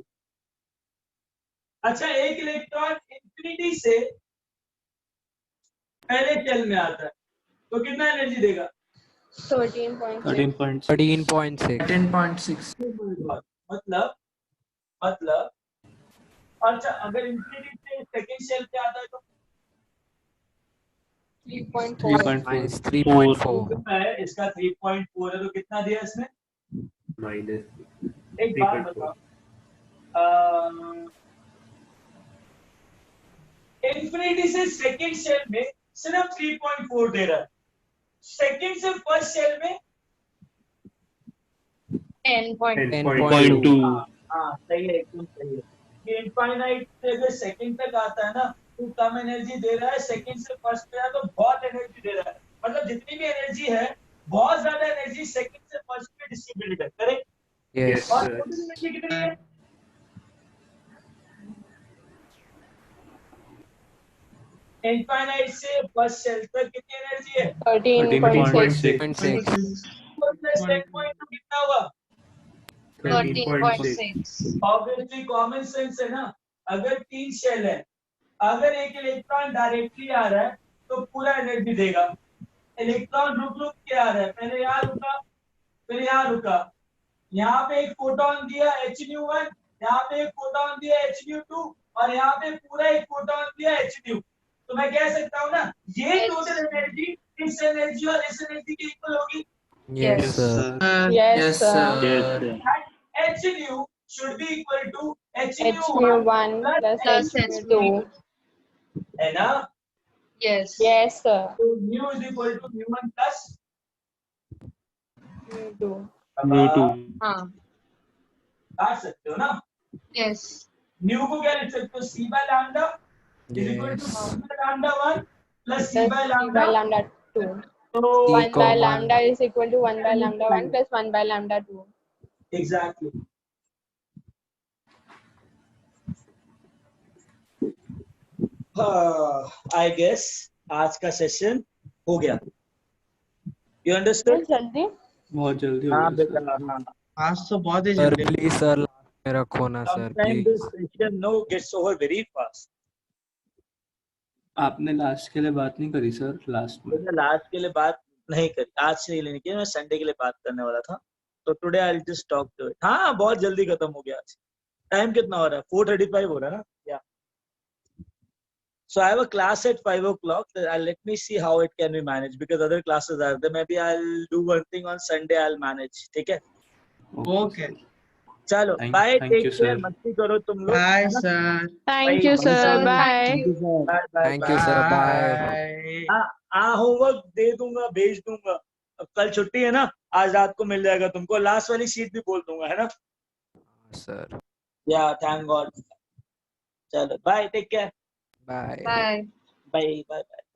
अच्छा एक इलेक्ट्रॉन इंफिनिटी से पहले शेल में आता है तो कितना एनर्जी देगा? 13.6 13.6 मतलब अच्छा अगर इंफिनिटी से सेकंड शेल पे आता है तो 3.4 3.4 है, इसका 3.4 है तो कितना दिया इसने? minus एक बात बताओ, इंफिनिटी से सेकंड शेल में सिर्फ 3.4 दे रहा है, सेकंड से फर्स्ट शेल में 10.2 हाँ सही है, एकदम सही है। ये इनफाइनाइट से अगर सेकंड तक आता है ना तो कम एनर्जी दे रहा है, सेकंड से फर्स्ट पे तो बहुत एनर्जी दे रहा है। मतलब जितनी भी एनर्जी है बहुत ज्यादा एनर्जी सेकंड से फर्स्ट पे डिस्ट्रीब्यूटेड है, करेक्ट? Yes, और sir. टोटल एनर्जी कितनी है? इनफाइनाइट से फर्स्ट शेल तक कितनी एनर्जी है? 13.6 प्लस 10.2 कितना होगा? 13.6 ऑब्वियसली कॉमन सेंस है ना, अगर 3 शेल है, अगर एक इलेक्ट्रॉन डायरेक्टली आ रहा है तो पूरा एनर्जी देगा, इलेक्ट्रॉन रुक रुक के आ रहा है, पहले यहाँ रुका फिर यहाँ रुका, यहाँ पे एक फोटोन दिया Hν1, यहाँ पे एक फोटोन दिया Hν2 और यहाँ पे पूरा एक फोटोन दिया Hν। तो मैं कह सकता हूँ ना ये टोटल एनर्जी इस एनर्जी और इस एनर्जी की इक्वल होगी। Yes, sir. Yes, sir. Hν should be equal to Hν1 plus Hν2 है ना? yes yes sir तो mu is equal to mu1 plus Hν2 हाँ काट सकते हो ना? yes mu को क्या लिख सकते हो? c by lambda is equal to c by lambda 1 plus c by lambda 2 तो 1 by lambda is equal to 1 by lambda 1 plus 1 by lambda 2 exactly। I guess आज का सेशन हो गया। You understood? जल्दी बहुत जल्दी हो हाँ गया बेटा हाँ। आज तो बहुत ही सर जल्दी प्लीज सर लास्ट में रखो ना sir Sometimes please this session no gets over very fast। आपने लास्ट के लिए बात नहीं करी सर, लास्ट में। मैंने लास्ट के लिए बात नहीं करी, आज से लेने की, मैं संडे के लिए बात करने वाला था, तो today I will just talk to it. हाँ बहुत जल्दी खत्म हो गया आज। टाइम कितना हो रहा है? 4:35 हो रहा है ना? या so I have a class at 5 o'clock. Let me see how it can be managed because other classes are there. Maybe I'll do one thing on Sunday. I'll manage. ठीक है? ओके चलो bye, Thank take you, care, sir. मस्ती करो तुम लोग। Bye sir thank you sir bye thank you sir bye bye हाँ होमवर्क दे दूंगा, भेज दूंगा। अब कल छुट्टी है ना, आज रात को मिल जाएगा तुमको, लास्ट वाली शीट भी बोल दूंगा, है ना? सर या थैंक गॉड। चलो bye, take care, bye bye bye bye bye.